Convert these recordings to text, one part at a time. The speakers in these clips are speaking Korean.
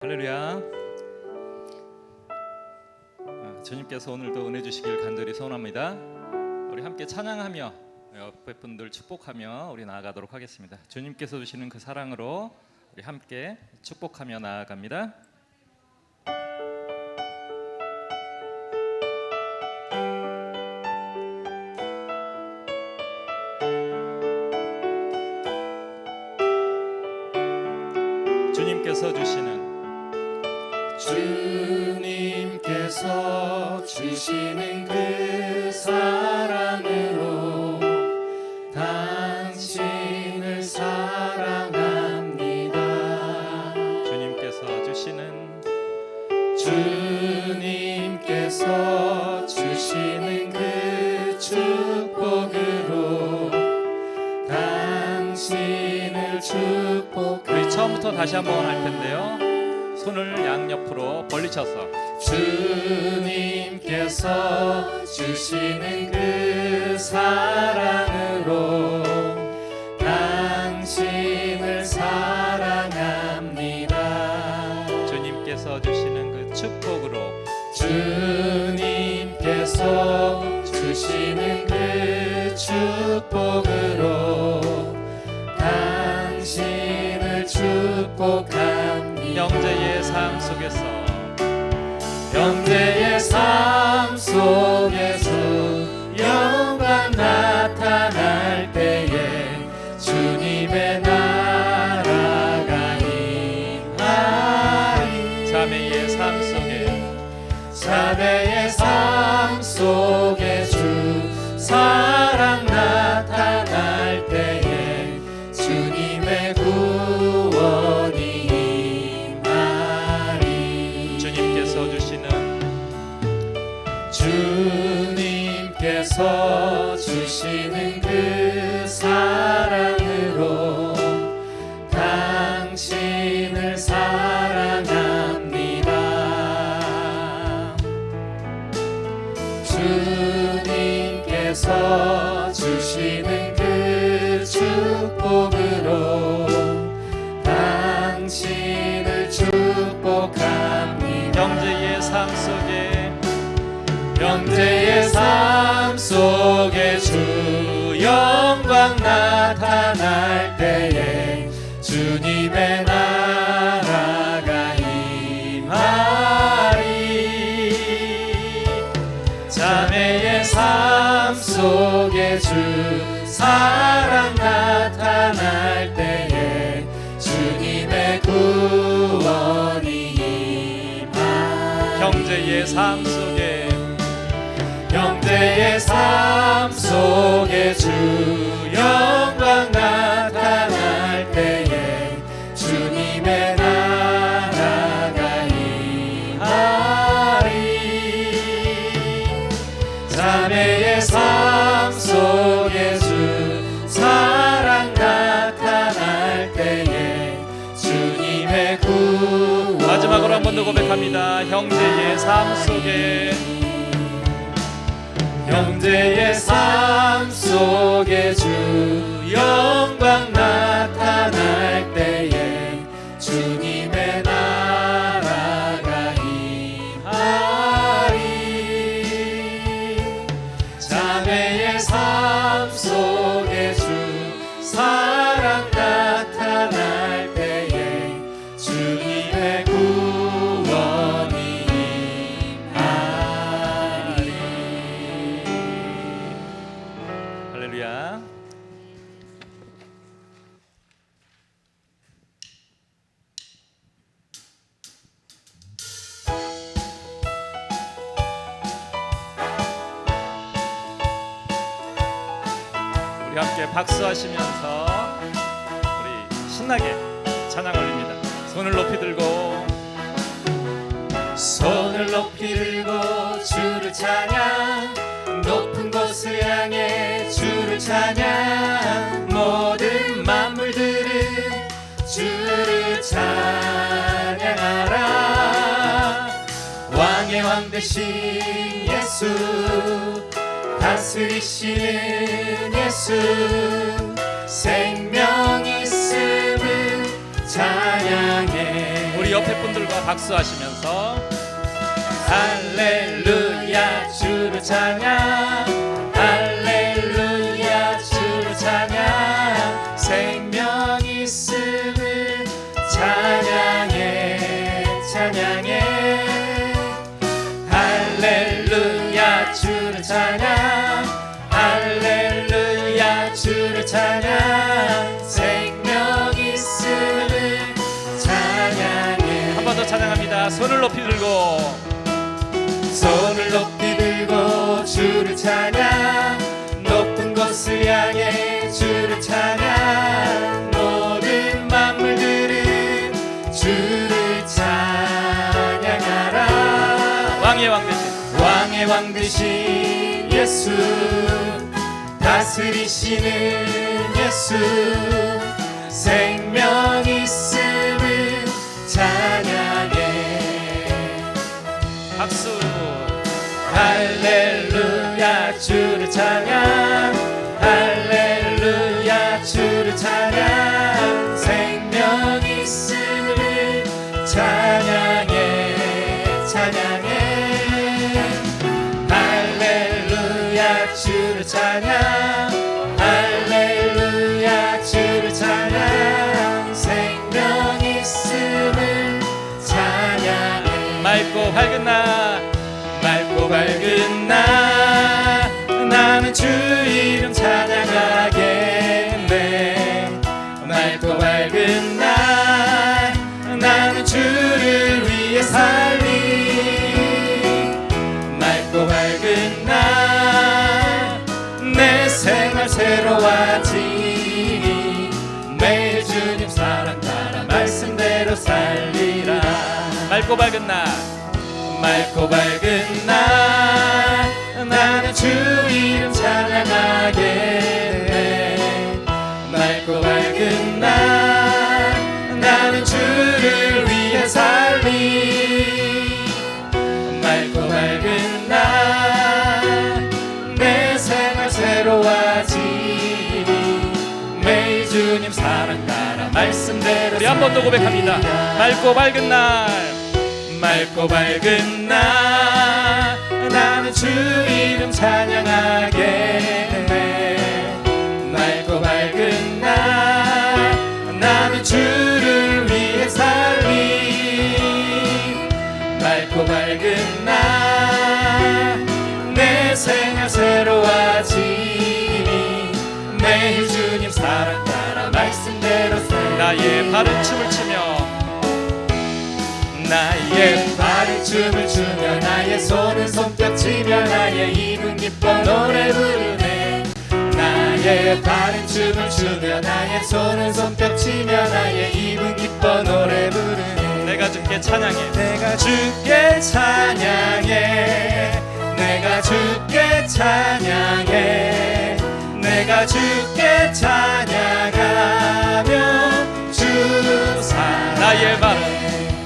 할렐루야. 주님께서 오늘도 은혜 주시길 간절히 소원합니다. 우리 함께 찬양하며 옆에 분들 축복하며 우리 나아가도록 하겠습니다. 주님께서 주시는 그 사랑으로 우리 함께 축복하며 나아갑니다. 주님께서 주시는 그 사랑으로 당신을 사랑합니다. 주님께서 주시는 그 축복으로 당신을 축복합니다. 우리 처음부터 다시 한번 할 텐데요. 손을 양옆으로 벌리셔서 주님께서 주시는 그 사랑으로 당신을 사랑합니다. 주님께서 주시는 그 축복으로 주님께서 주시는 그 축복으로 당신을 축복합니다. 형제의 삶 속에서 형제의 삶 속에서 영광 나타날 때에 주님의 나라가 임하리. 자매의 삶 속에 주 사랑 나타날 때에 주님의 구원이 주님께서 주시는 그 사랑으로 당신을 사랑합니다. 주님께서 주시는 그 축복으로 당신을 축복합니다. 형제의 삶 속에 주 영광 나타날 때에 주님의 나라가 임하리. 자매의 삶 속에 주 사랑 나타날 때에 주님의 구원이 임하리. 형제의 삶 속에 주 영광 나타날 때에 주님의 나라가 임하리. 자매의 삶 속에 주 사랑 나타날 때에 주님의 구원. 마지막으로 한 번 더 고백합니다. 형제의 삶 속에 주 영광 나타날 때에 주님의 나라가 임하리. 자매의 삶 속에 주 사랑 나타날 때에 주님의 구원이 임하리. 할렐루야. 우리 함께 박수하시면서 우리 신나게 찬양 올립니다. 손을 높이 들고 주를 찬양, 높은 곳을 향해 주를 찬양. 모든 만물들은 주를 찬양하라. 왕의 왕 되신 예수, 다스리시는 예수, 생명 있음을 찬양해. 우리 옆에 분들과 박수하시면서 할렐루야 주를 찬양 할렐루야 주를 찬양 생명 있음을 찬양해 찬양해 할렐루야 주를 찬양 할렐루야 주를 찬양 생명 있음을 찬양해 한 번 더 찬양합니다. 손을 높이 들고 손을 높이 들고 주를 찬양 높은 곳을 향해 주를 찬양 모든 만물들은 주를 찬양하라 왕의 왕 되신 왕의 왕 되신 예수 다스리시는 예수 생명 있음을 찬양해 박수. 할렐루야 주를 찬양 할렐루야 주를 찬양 생명 있음을 찬양해 찬양해 할렐루야 주를 찬양 할렐루야 주를 찬양 생명 있음을 찬양해 맑고 밝은 날 맑고 밝은 날 나는 주 이름 찬양하겠네 맑고 밝은 날 나는 주를 위해 살리 맑고 밝은 날 내 생활 새로워지니 매일 주님 사랑 따라 말씀대로 살리라 맑고 밝은 날 맑고 밝은 날 나는 주 이름 찬양하겠네 맑고 밝은 날 나는 주를 위해 살리 맑고 밝은 날 내 생활 새로워지니 매일 주님 사랑 따라 말씀대로 우리 한 번 더 고백합니다. 맑고 밝은 날 맑고 밝은 날 나는 주 이름 찬양하겠네 맑고 밝은 날 나는 주를 위해 살리 맑고 밝은 날 내 생활 새로워지니 매일 주님 사랑 따라 말씀대로 살리 나의 바른 춤을 추며 나의 발을 춤을 추며 나의 손은 손뼉 치며 나의 입은 기뻐 노래 부르네 나의 발은 춤을 추며 나의 손은 손뼉 치며 나의 입은 기뻐 노래 부르네 내가 주께 찬양해 내가 주께 찬양해 내가 주께 찬양해 내가 주께 찬양하며 주 사랑해 나의 발은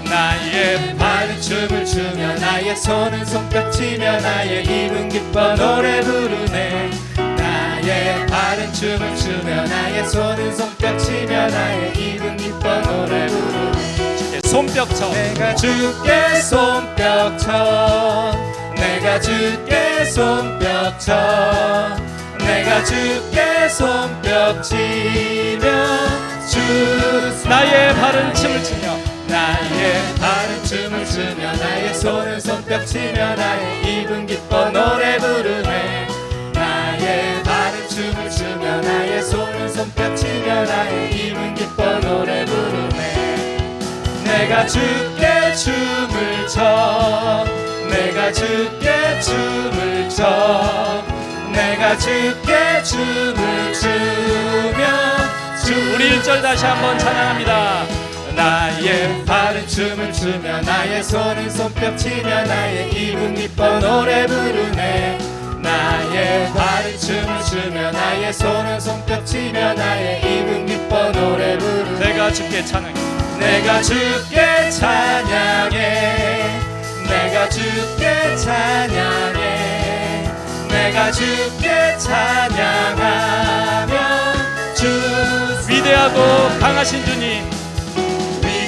나의 발은 춤을 추며 나의 손은 손뼉 치며 나의 입은 기뻐 노래 부르네 나의 발은 춤을 추며 나의 손은 손뼉 치며 나의 입은 기뻐 노래 부르네 주께 손뼉쳐 내가 주께 손뼉쳐 내가 주께 손뼉쳐 내가 주께 손뼉 치며 주 나의 바른 춤을 추며 나의 발은 춤을 추며 나의 손은 손뼉 치며 나의 입은 기뻐 노래 부르네 나의 발은 춤을 추며 나의 손은 손뼉 치며 나의 입은 기뻐 노래 부르네 내가 주께 춤을 춰 내가 주께 춤을 춰 내가 주께 춤을 추며 우리 1절 다시 한번 찬양합니다. 나의 발은 춤을 추며 나의 손은 손뼉 치며 나의 입은 기뻐 노래 부르네 나의 발은 춤을 추며 나의 손은 손뼉 치며 나의 입은 기뻐 노래 부르네 내가 주께 찬양해 내가 주께 찬양해 내가 주께 찬양해 내가 주께 찬양하며 주 위대하고 강하신 주님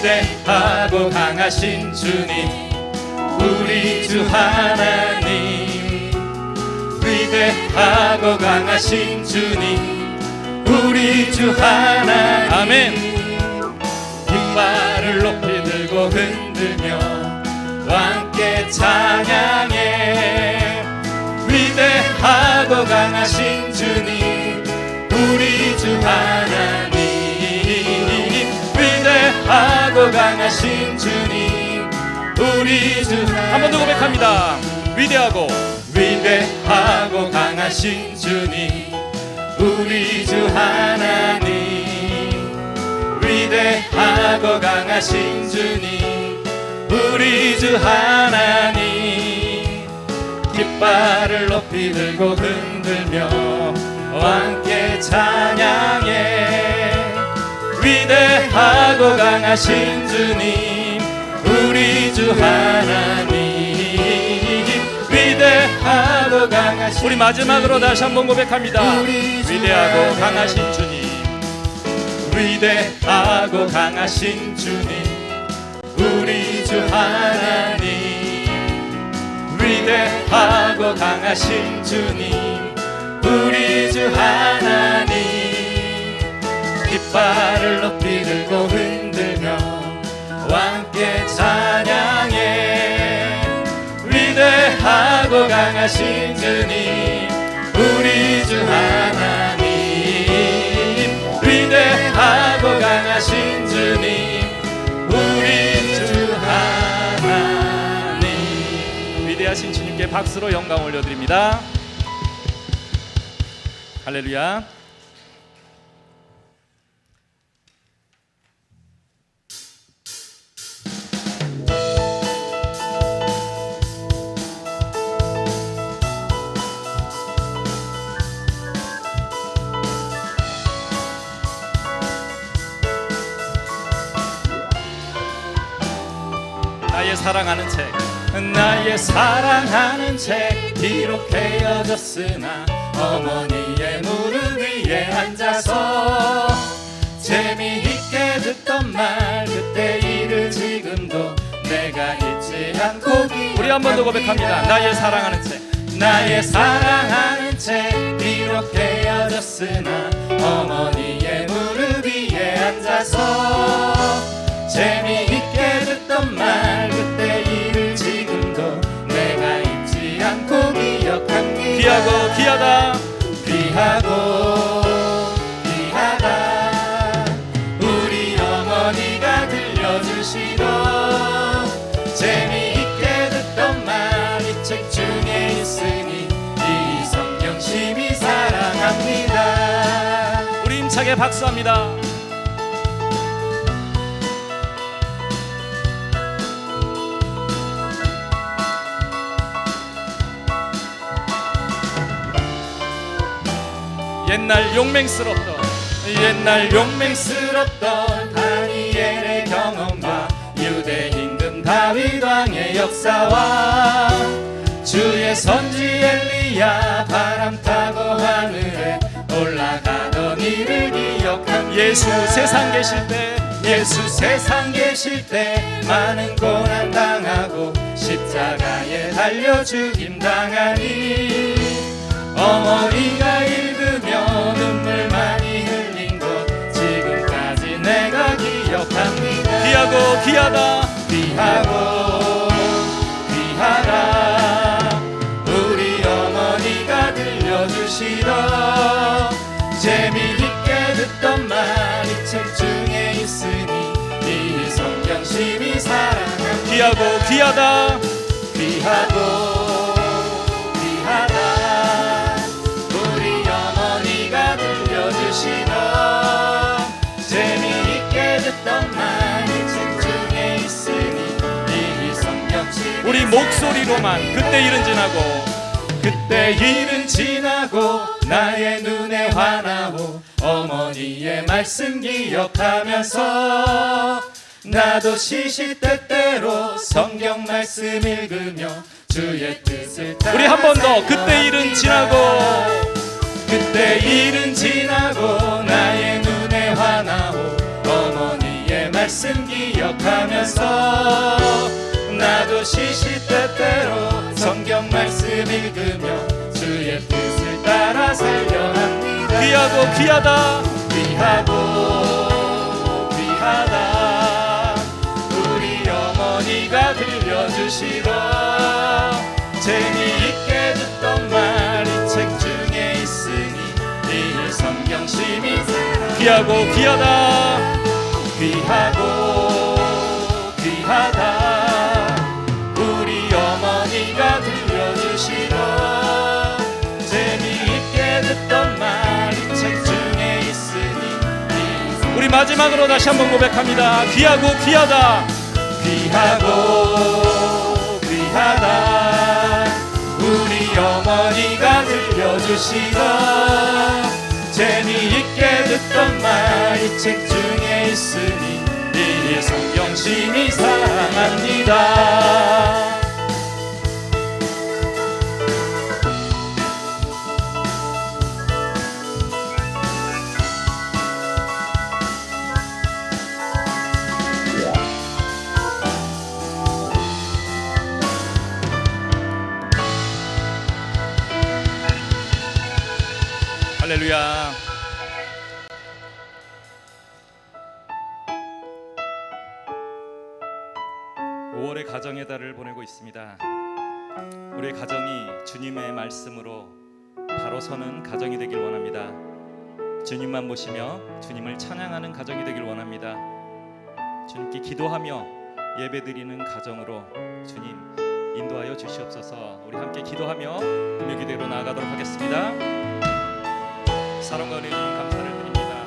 위대하고 강하신 주님 우리 주 하나님 위대하고 강하신 주님 우리 주 하나님 아멘. 깃발을 높이 들고 흔들며 함께 찬양해 위대하고 강하신 주님 우리 주 하나님 위대하고 강하신 주님 우리 주 하나님 한 번 더 고백합니다. 위대하고 강하신 주님 우리 주 하나님 위대하고 강하신 주님 우리 주 하나님 깃발을 높이 들고 흔들며 함께 찬양해 위대하고 강하신 주님 우리 주 하나님 위대하고 강하신 우리 마지막으로 주님, 다시 한번 고백합니다. 우리 주 위대하고 하나님, 강하신 주님 위대하고 강하신 주님 우리 주 하나님 위대하고 강하신 주님 우리 주 하나님 깃발을 높이 들고 흔들며 함께 찬양해 위대하고 강하신 주님 우리 주 하나님 위대하고 강하신 주님 우리 주 하나님 위대하신 주님께 박수로 영광 올려드립니다. 할렐루야. 나의 사랑하는 책 나의 사랑하는 책 비록 헤어졌으나 어머니의 무릎 위에 앉아서 재미있게 듣던 말 그때 일을 지금도 내가 잊지 않고 우리 한 번 더 고백합니다. 나의 사랑하는 책 나의 사랑하는 책 비록 헤어졌으나 어머니의 무릎 위에 앉아서 재미있게 듣던 말 그때 일을 지금도 내가 잊지 않고 기억합니다. 귀하고 귀하다 귀하고 귀하다 우리 어머니가 들려주시던 재미있게 듣던 말 이 책 중에 있으니 이 성경 심히 사랑합니다. 우리 힘차게 박수합니다. 옛날 용맹스럽던 다니엘의 경험과 유대 임금 다윗 왕의 역사와 주의 선지 엘리야 바람 타고 하늘에 올라가던 이를 기억합니다. 예수 세상 계실 때 많은 고난 당하고 십자가에 달려 죽임 당하니 어머니가 읽으며 눈물 많이 흘린 것 지금까지 내가 기억합니다. 귀하고 귀하다 귀하고 귀하다 우리 어머니가 들려주시던 재미있게 듣던 말 이 책 중에 있으니 이 성경 심히 사랑합니다. 귀하고 귀하다 귀하고 귀하다 우리 어머니가 들려주시던 재미있게 듣던 말 이 책 중에 있으니 이 성경 심히 우리 목소리로만 그때 일은 지나고 나의 눈에 환하고 어머니의 말씀 기억하면서 나도 시시때때로 성경 말씀 읽으며 주의 뜻을 따라 우리 한 번 더 그때 일은 지나고 나의 눈에 환하고 어머니의 말씀 말씀 기억하면서 나도 시시때때로 성경 말씀 읽으며 주의 뜻을 따라 살려 합니다. 귀하고 귀하다 귀하고 귀하다 우리 어머니가 들려주시던 재미있게 듣던 말 이 책 중에 있으니 이 성경심이 귀하고 귀하다 귀하고 귀하다 우리 어머니가 들려주시던 재미있게 듣던 말 이 책 중에 있으니 우리 마지막으로 다시 한번 고백합니다. 귀하고 귀하다 귀하고 귀하다 우리 어머니가 들려주시던 재미있게 듣던 말 이 책 중에 있으니 이 성경심이 사랑합니다. 할렐루야. (5월의) 가정의 달을 보내고 있습니다. 우리의 가정이 주님의 말씀으로 바로 서는 가정이 되길 원합니다. 주님만 보시며 주님을 찬양하는 가정이 되길 원합니다. 주님께 기도하며 예배드리는 가정으로 주님 인도하여 주시옵소서. 우리 함께 기도하며 금요 기도로 나아가도록 하겠습니다. 사랑과 은혜 주님 감사를 드립니다.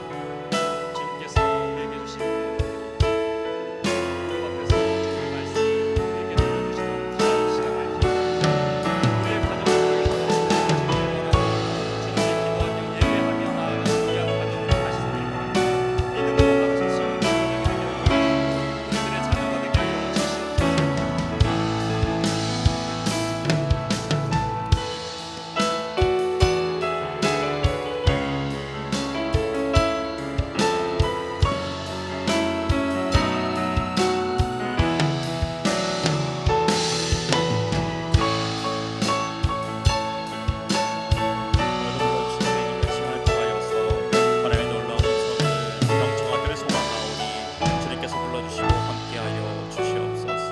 주님께서 우리에게 주신 무릎 앞에서 주의 말씀을 우리에게 들려주시던 귀한 시간을 우리의 가정을 주님께 기도하며 예배하며 나아가는 귀한 가정을 다시 세우길 원합니다. 믿음으로 나가서 시험을 되게 하여 우리들의 자녀가 되게 하여 주시옵소서.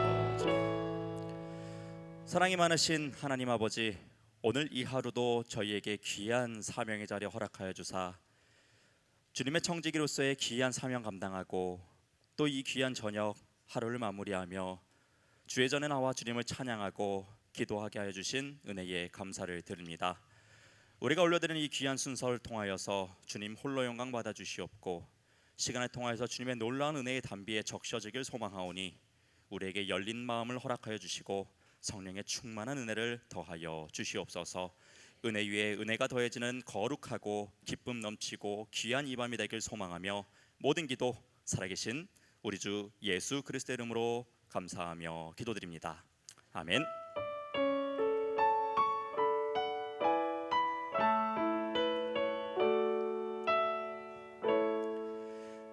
사랑이 많으신 하나님 아버지, 오늘 이 하루도 저희에게 귀한 사명의 자리 허락하여 주사 주님의 청지기로서의 귀한 사명 감당하고 또 이 귀한 저녁 하루를 마무리하며 주의 전에 나와 주님을 찬양하고 기도하게 하여 주신 은혜에 감사를 드립니다. 우리가 올려드리는 이 귀한 순서를 통하여서 주님 홀로 영광 받아 주시옵고 시간을 통하여서 주님의 놀라운 은혜의 단비에 적셔지길 소망하오니 우리에게 열린 마음을 허락하여 주시고 성령의 충만한 은혜를 더하여 주시옵소서. 은혜 위에 은혜가 더해지는 거룩하고 기쁨 넘치고 귀한 이 밤이 되길 소망하며 모든 기도 살아계신 우리 주 예수 그리스도의 이름으로 감사하며 기도드립니다. 아멘.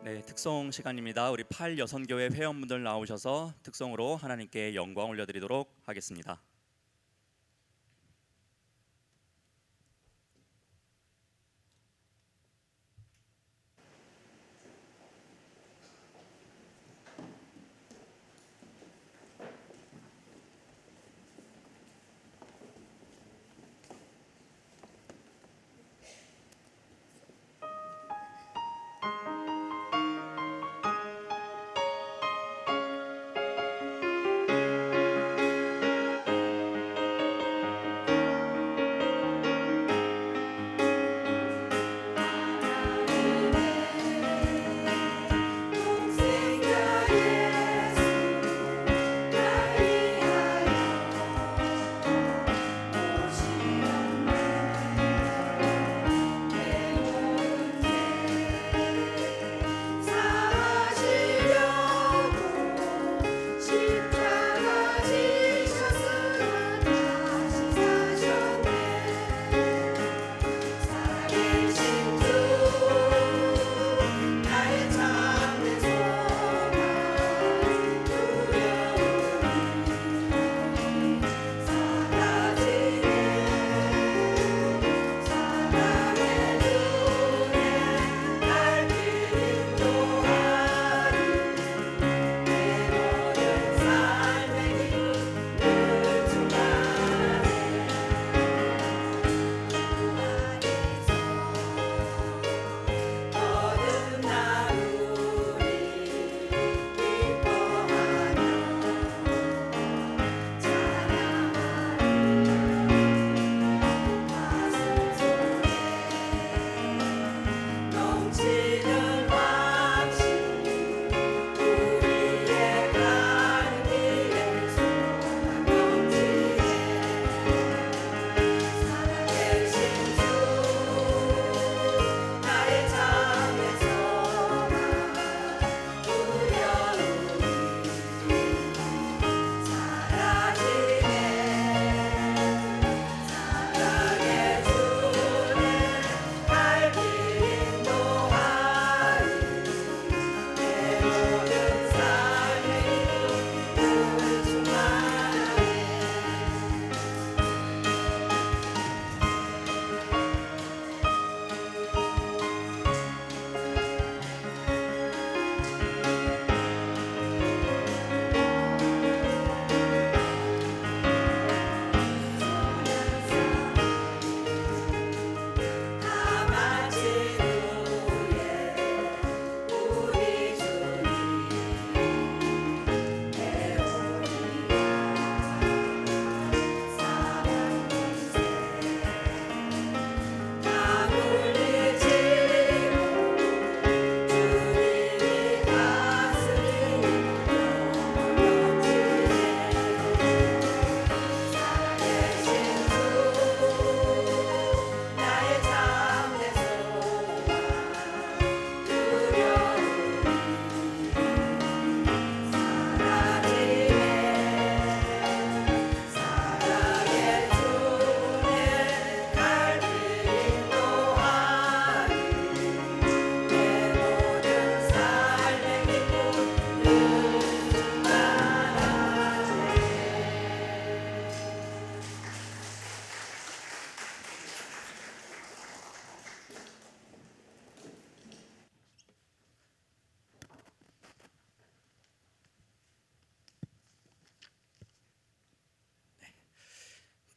네, 특송 시간입니다. 우리 8여선교회 회원분들 나오셔서 특송으로 하나님께 영광 올려드리도록 하겠습니다.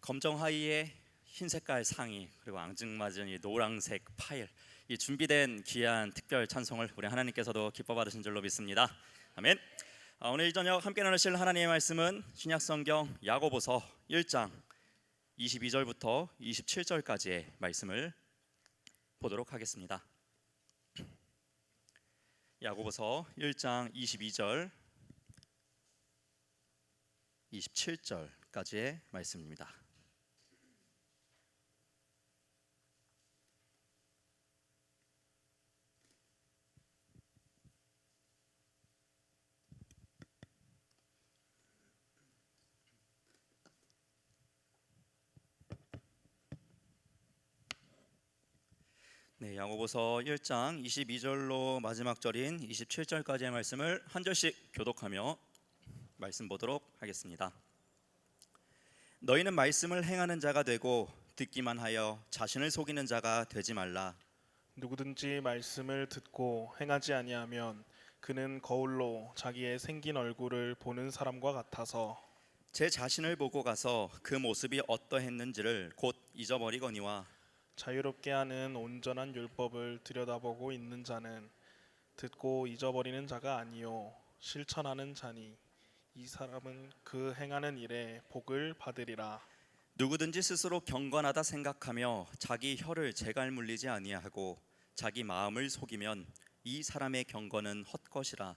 검정 하의에 흰 색깔 상의 그리고 앙증맞은 이 노란색 파일, 이 준비된 귀한 특별 찬송을 우리 하나님께서도 기뻐 받으신 줄로 믿습니다. 아멘. 오늘 이 저녁 함께 나누실 하나님의 말씀은 신약성경 야고보서 1장 22절부터 27절까지의 말씀을 보도록 하겠습니다. 야고보서 1장 22절 27절까지의 말씀입니다. 네, 야고보서 1장 22절로 마지막 절인 27절까지의 말씀을 한 절씩 교독하며 말씀 보도록 하겠습니다. 너희는 말씀을 행하는 자가 되고 듣기만 하여 자신을 속이는 자가 되지 말라. 누구든지 말씀을 듣고 행하지 아니하면 그는 거울로 자기의 생긴 얼굴을 보는 사람과 같아서 제 자신을 보고 가서 그 모습이 어떠했는지를 곧 잊어버리거니와 자유롭게 하는 온전한 율법을 들여다보고 있는 자는 듣고 잊어버리는 자가 아니요 실천하는 자니 이 사람은 그 행하는 일에 복을 받으리라. 누구든지 스스로 경건하다 생각하며 자기 혀를 재갈 물리지 아니하고 자기 마음을 속이면 이 사람의 경건은 헛것이라.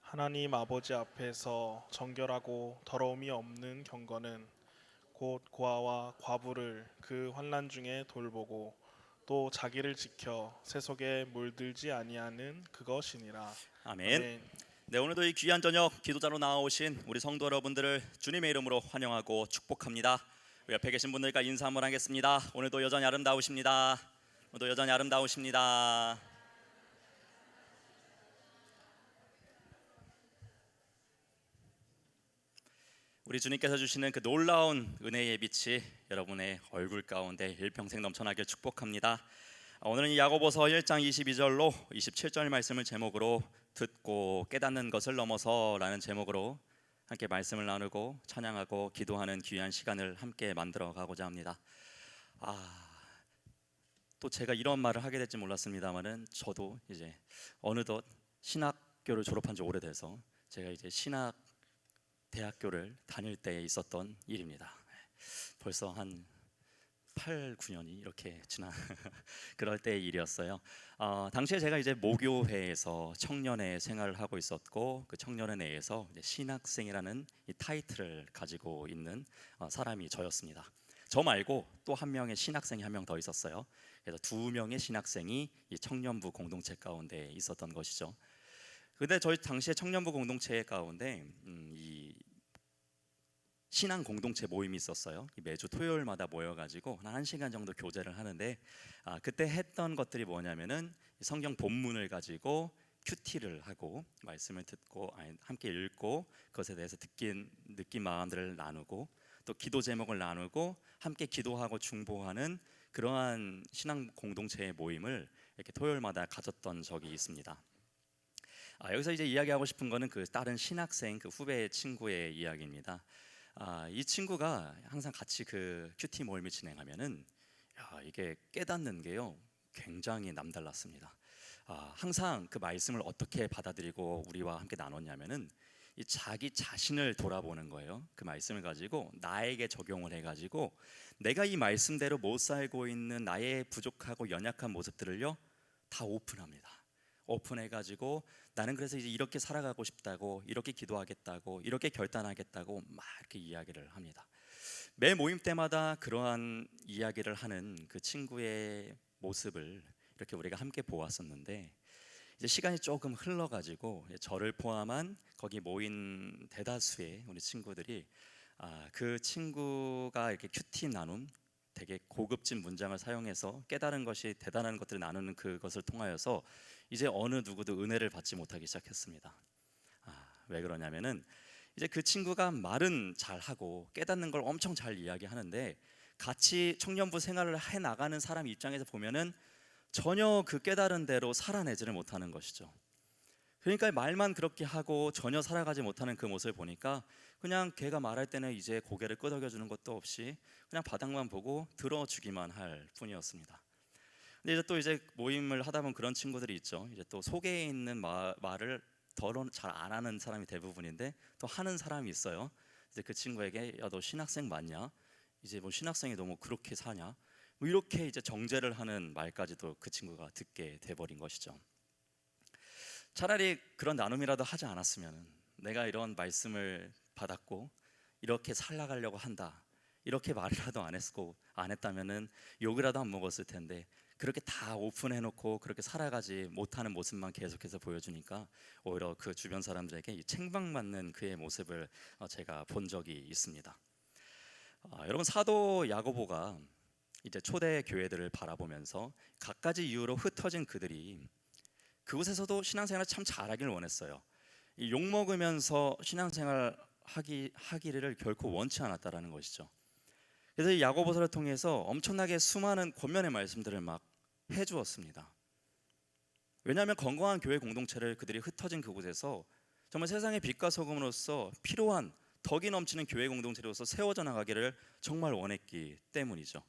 하나님 아버지 앞에서 정결하고 더러움이 없는 경건은 곧 고아와 과부를 그 환난 중에 돌보고 또 자기를 지켜 세속에 물들지 아니하는 그것이니라. 아멘. 네, 오늘도 이 귀한 저녁 기도자로 나오신 우리 성도 여러분들을 주님의 이름으로 환영하고 축복합니다. 우리 옆에 계신 분들과 인사 한번 하겠습니다. 오늘도 여전히 아름다우십니다. 오늘도 여전히 아름다우십니다. 우리 주님께서 주시는 그 놀라운 은혜의 빛이 여러분의 얼굴 가운데 일평생 넘쳐나길 축복합니다. 오늘은 이 야고보서 1장 22절로 27절 말씀을 제목으로 듣고 깨닫는 것을 넘어서라는 제목으로 함께 말씀을 나누고 찬양하고 기도하는 귀한 시간을 함께 만들어 가고자 합니다. 또 제가 이런 말을 하게 될지 몰랐습니다만은 저도 이제 어느덧 신학교를 졸업한 지 오래돼서 제가 이제 신학 대학교를 다닐 때 있었던 일입니다. 벌써 한 8, 9년이 이렇게 지난 그럴 때의 일이었어요. 당시에 제가 이제 모교회에서 청년회 생활을 하고 있었고 그 청년회 내에서 이제 신학생이라는 이 타이틀을 가지고 있는 사람이 저였습니다. 저 말고 또 한 명의 신학생이 한 명 더 있었어요. 그래서 두 명의 신학생이 이 청년부 공동체 가운데 있었던 것이죠. 근데 저희 당시에 청년부 공동체 가운데 이 신앙 공동체 모임이 있었어요. 매주 토요일마다 모여가지고 한 1시간 정도 교제를 하는데 그때 했던 것들이 뭐냐면은 성경 본문을 가지고 큐티를 하고 말씀을 듣고 함께 읽고 그것에 대해서 느낀 마음들을 나누고 또 기도 제목을 나누고 함께 기도하고 중보하는 그러한 신앙 공동체의 모임을 이렇게 토요일마다 가졌던 적이 있습니다. 여기서 이제 이야기하고 싶은 거는 그 다른 신학생 그 후배 친구의 이야기입니다. 이 친구가 항상 같이 그 큐티 모임을 진행하면은 이게 깨닫는 게요 굉장히 남달랐습니다. 항상 그 말씀을 어떻게 받아들이고 우리와 함께 나눴냐면은 이 자기 자신을 돌아보는 거예요. 그 말씀을 가지고 나에게 적용을 해가지고 내가 이 말씀대로 못 살고 있는 나의 부족하고 연약한 모습들을요 다 오픈합니다. 오픈해가지고 나는 그래서 이제 이렇게 살아가고 싶다고, 이렇게 기도하겠다고, 이렇게 결단하겠다고 막 이렇게 이야기를 합니다. 매 모임 때마다 그러한 이야기를 하는 그 친구의 모습을 이렇게 우리가 함께 보았었는데 이제 시간이 조금 흘러가지고 저를 포함한 거기 모인 대다수의 우리 친구들이 그 친구가 이렇게 큐티 나눔 되게 고급진 문장을 사용해서 깨달은 것이 대단한 것들을 나누는 그것을 통하여서 이제 어느 누구도 은혜를 받지 못하기 시작했습니다. 왜 그러냐면은 이제 그 친구가 말은 잘하고 깨닫는 걸 엄청 잘 이야기하는데 같이 청년부 생활을 해 나가는 사람 입장에서 보면은 전혀 그 깨달은 대로 살아내지를 못하는 것이죠. 그러니까 말만 그렇게 하고 전혀 살아가지 못하는 그 모습을 보니까 그냥 걔가 말할 때는 이제 고개를 끄덕여 주는 것도 없이 그냥 바닥만 보고 들어주기만 할 뿐이었습니다. 근데 이제 또 이제 모임을 하다 보면 그런 친구들이 있죠. 이제 또 속에 있는 말을 덜어 잘 안 하는 사람이 대부분인데 또 하는 사람이 있어요. 이제 그 친구에게 야 너 신학생 맞냐? 이제 뭐 신학생이 너무 그렇게 사냐? 뭐 이렇게 이제 정죄를 하는 말까지도 그 친구가 듣게 돼버린 것이죠. 차라리 그런 나눔이라도 하지 않았으면 내가 이런 말씀을 받았고 이렇게 살아가려고 한다 이렇게 말이라도 안 했다면은 욕이라도 안 먹었을 텐데 그렇게 다 오픈해놓고 그렇게 살아가지 못하는 모습만 계속해서 보여주니까 오히려 그 주변 사람들에게 이 책망받는 그의 모습을 제가 본 적이 있습니다. 여러분 사도 야고보가 이제 초대 교회들을 바라보면서 갖가지 이유로 흩어진 그들이 그곳에서도 신앙생활을 참 잘하길 원했어요. 욕 먹으면서 신앙생활 하기를 결코 원치 않았다라는 것이죠. 그래서 이 야고보서를 통해서 엄청나게 수많은 권면의 말씀들을 막 해주었습니다. 왜냐하면 건강한 교회 공동체를 그들이 흩어진 그곳에서 정말 세상의 빛과 소금으로서 필요한 덕이 넘치는 교회 공동체로서 세워져 나가기를 정말 원했기 때문이죠.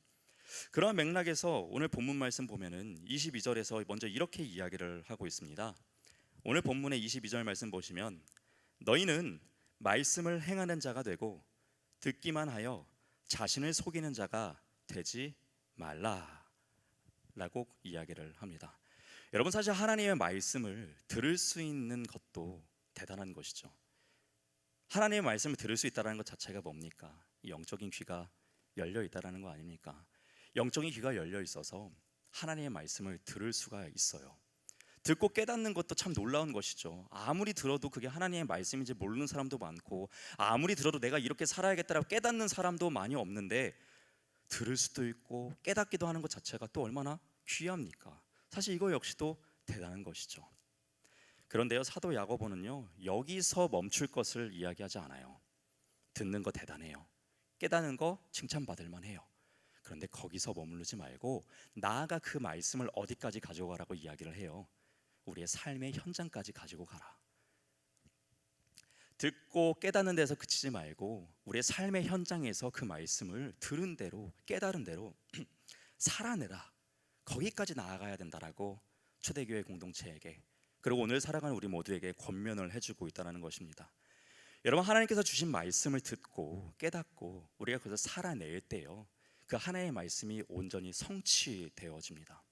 그러한 맥락에서 오늘 본문 말씀 보면은 22절에서 먼저 이렇게 이야기를 하고 있습니다. 오늘 본문의 22절 말씀 보시면 너희는 말씀을 행하는 자가 되고 듣기만 하여 자신을 속이는 자가 되지 말라라고 이야기를 합니다. 여러분 사실 하나님의 말씀을 들을 수 있는 것도 대단한 것이죠. 하나님의 말씀을 들을 수 있다는 것 자체가 뭡니까? 영적인 귀가 열려 있다는 거 아닙니까? 영적인 귀가 열려 있어서 하나님의 말씀을 들을 수가 있어요. 듣고 깨닫는 것도 참 놀라운 것이죠. 아무리 들어도 그게 하나님의 말씀인지 모르는 사람도 많고 아무리 들어도 내가 이렇게 살아야겠다라고 깨닫는 사람도 많이 없는데 들을 수도 있고 깨닫기도 하는 것 자체가 또 얼마나 귀합니까? 사실 이거 역시도 대단한 것이죠. 그런데요 사도 야고보는요 여기서 멈출 것을 이야기하지 않아요. 듣는 거 대단해요. 깨닫는 거 칭찬받을 만해요. 그런데 거기서 머무르지 말고 나아가 그 말씀을 어디까지 가지고 가라고 이야기를 해요. 우리의 삶의 현장까지 가지고 가라. 듣고 깨닫는 데서 그치지 말고 우리의 삶의 현장에서 그 말씀을 들은 대로 깨달은 대로 살아내라. 거기까지 나아가야 된다라고 초대교회 공동체에게 그리고 오늘 살아가는 우리 모두에게 권면을 해주고 있다는 것입니다. 여러분 하나님께서 주신 말씀을 듣고 깨닫고 우리가 그것을 살아낼 때요 그 하나님의 말씀이 온전히 성취되어집니다.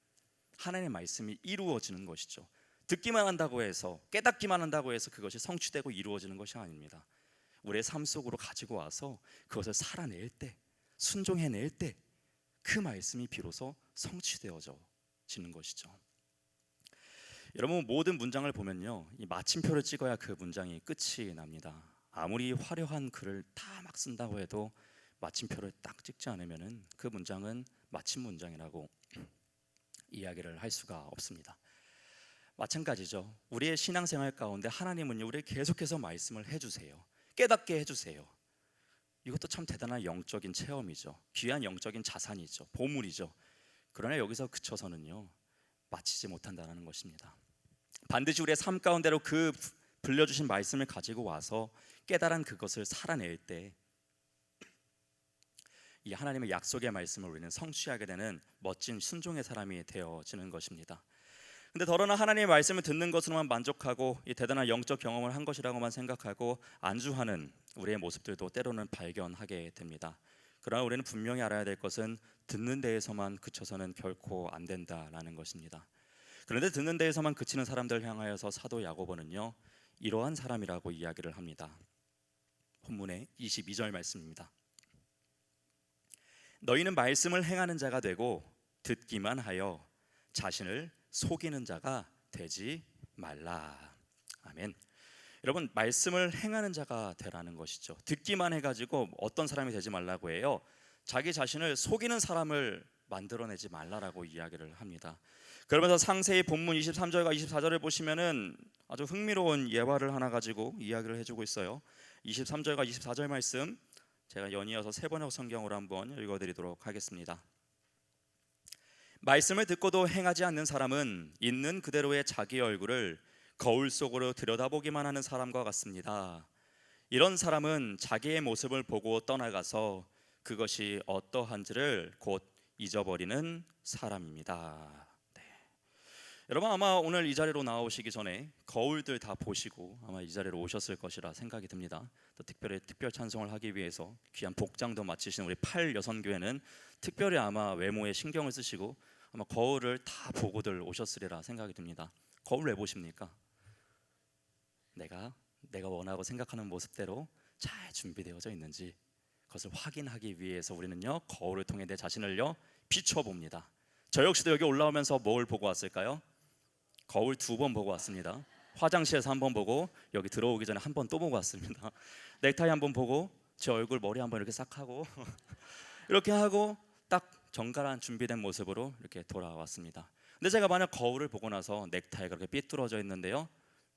하나님의 말씀이 이루어지는 것이죠. 듣기만 한다고 해서 깨닫기만 한다고 해서 그것이 성취되고 이루어지는 것이 아닙니다. 우리의 삶 속으로 가지고 와서 그것을 살아낼 때 순종해낼 때 그 말씀이 비로소 성취되어지는 것이죠. 여러분 모든 문장을 보면요 이 마침표를 찍어야 그 문장이 끝이 납니다. 아무리 화려한 글을 다 막 쓴다고 해도 마침표를 딱 찍지 않으면은 그 문장은 마침 문장이라고 이야기를 할 수가 없습니다. 마찬가지죠. 우리의 신앙생활 가운데 하나님은요 우리를 계속해서 말씀을 해주세요. 깨닫게 해주세요. 이것도 참 대단한 영적인 체험이죠. 귀한 영적인 자산이죠. 보물이죠. 그러나 여기서 그쳐서는요 마치지 못한다는 것입니다. 반드시 우리의 삶 가운데로 그 불려주신 말씀을 가지고 와서 깨달은 그것을 살아낼 때 이 하나님의 약속의 말씀을 우리는 성취하게 되는 멋진 순종의 사람이 되어지는 것입니다. 근데 더러나 하나님의 말씀을 듣는 것으로만 만족하고 이 대단한 영적 경험을 한 것이라고만 생각하고 안주하는 우리의 모습들도 때로는 발견하게 됩니다. 그러나 우리는 분명히 알아야 될 것은 듣는 데에서만 그쳐서는 결코 안 된다라는 것입니다. 그런데 듣는 데에서만 그치는 사람들 향하여서 사도 야고보는요 이러한 사람이라고 이야기를 합니다. 본문의 22절 말씀입니다. 너희는 말씀을 행하는 자가 되고 듣기만 하여 자신을 속이는 자가 되지 말라. 아멘. 여러분 말씀을 행하는 자가 되라는 것이죠. 듣기만 해가지고 어떤 사람이 되지 말라고 해요. 자기 자신을 속이는 사람을 만들어내지 말라라고 이야기를 합니다. 그러면서 상세히 본문 23절과 24절을 보시면은 아주 흥미로운 예화를 하나 가지고 이야기를 해주고 있어요. 23절과 24절 말씀 제가 연이어서 세 번역 성경으로 한번 읽어드리도록 하겠습니다. 말씀을 듣고도 행하지 않는 사람은 있는 그대로의 자기 얼굴을 거울 속으로 들여다보기만 하는 사람과 같습니다. 이런 사람은 자기의 모습을 보고 떠나가서 그것이 어떠한지를 곧 잊어버리는 사람입니다. 네. 여러분 아마 오늘 이 자리로 나오시기 전에 거울들 다 보시고 아마 이 자리로 오셨을 것이라 생각이 듭니다. 또 특별히 특별 찬송을 하기 위해서 귀한 복장도 마치신 우리 8여선교회는 특별히 아마 외모에 신경을 쓰시고 아마 거울을 다 보고들 오셨으리라 생각이 듭니다. 거울 왜 보십니까? 내가 원하고 생각하는 모습대로 잘 준비되어져 있는지 그것을 확인하기 위해서 우리는요 거울을 통해 내 자신을요 비춰봅니다. 저 역시도 여기 올라오면서 뭘 보고 왔을까요? 거울 2번 보고 왔습니다. 화장실에서 1번 보고 여기 들어오기 전에 1번 또 보고 왔습니다. 넥타이 1번 보고 제 얼굴 머리 1번 이렇게 싹 하고 이렇게 하고 딱 정갈한 준비된 모습으로 이렇게 돌아왔습니다. 근데 제가 만약 거울을 보고 나서 넥타이가 그렇게 삐뚤어져 있는데요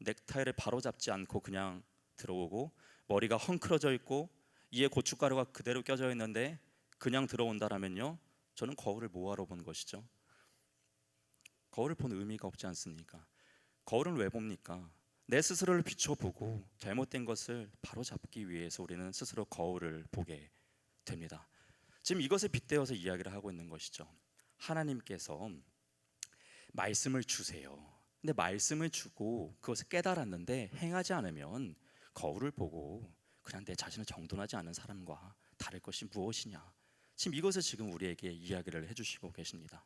넥타이를 바로 잡지 않고 그냥 들어오고 머리가 헝클어져 있고 이에 고춧가루가 그대로 껴져 있는데 그냥 들어온다라면요 저는 거울을 뭐하러 본 것이죠? 거울을 본 의미가 없지 않습니까? 거울을 왜 봅니까? 내 스스로를 비춰보고 잘못된 것을 바로잡기 위해서 우리는 스스로 거울을 보게 됩니다. 지금 이것을 빗대어서 이야기를 하고 있는 것이죠. 하나님께서 말씀을 주세요. 근데 말씀을 주고 그것을 깨달았는데 행하지 않으면 거울을 보고 그냥 내 자신을 정돈하지 않은 사람과 다를 것이 무엇이냐. 지금 이것을 지금 우리에게 이야기를 해주시고 계십니다.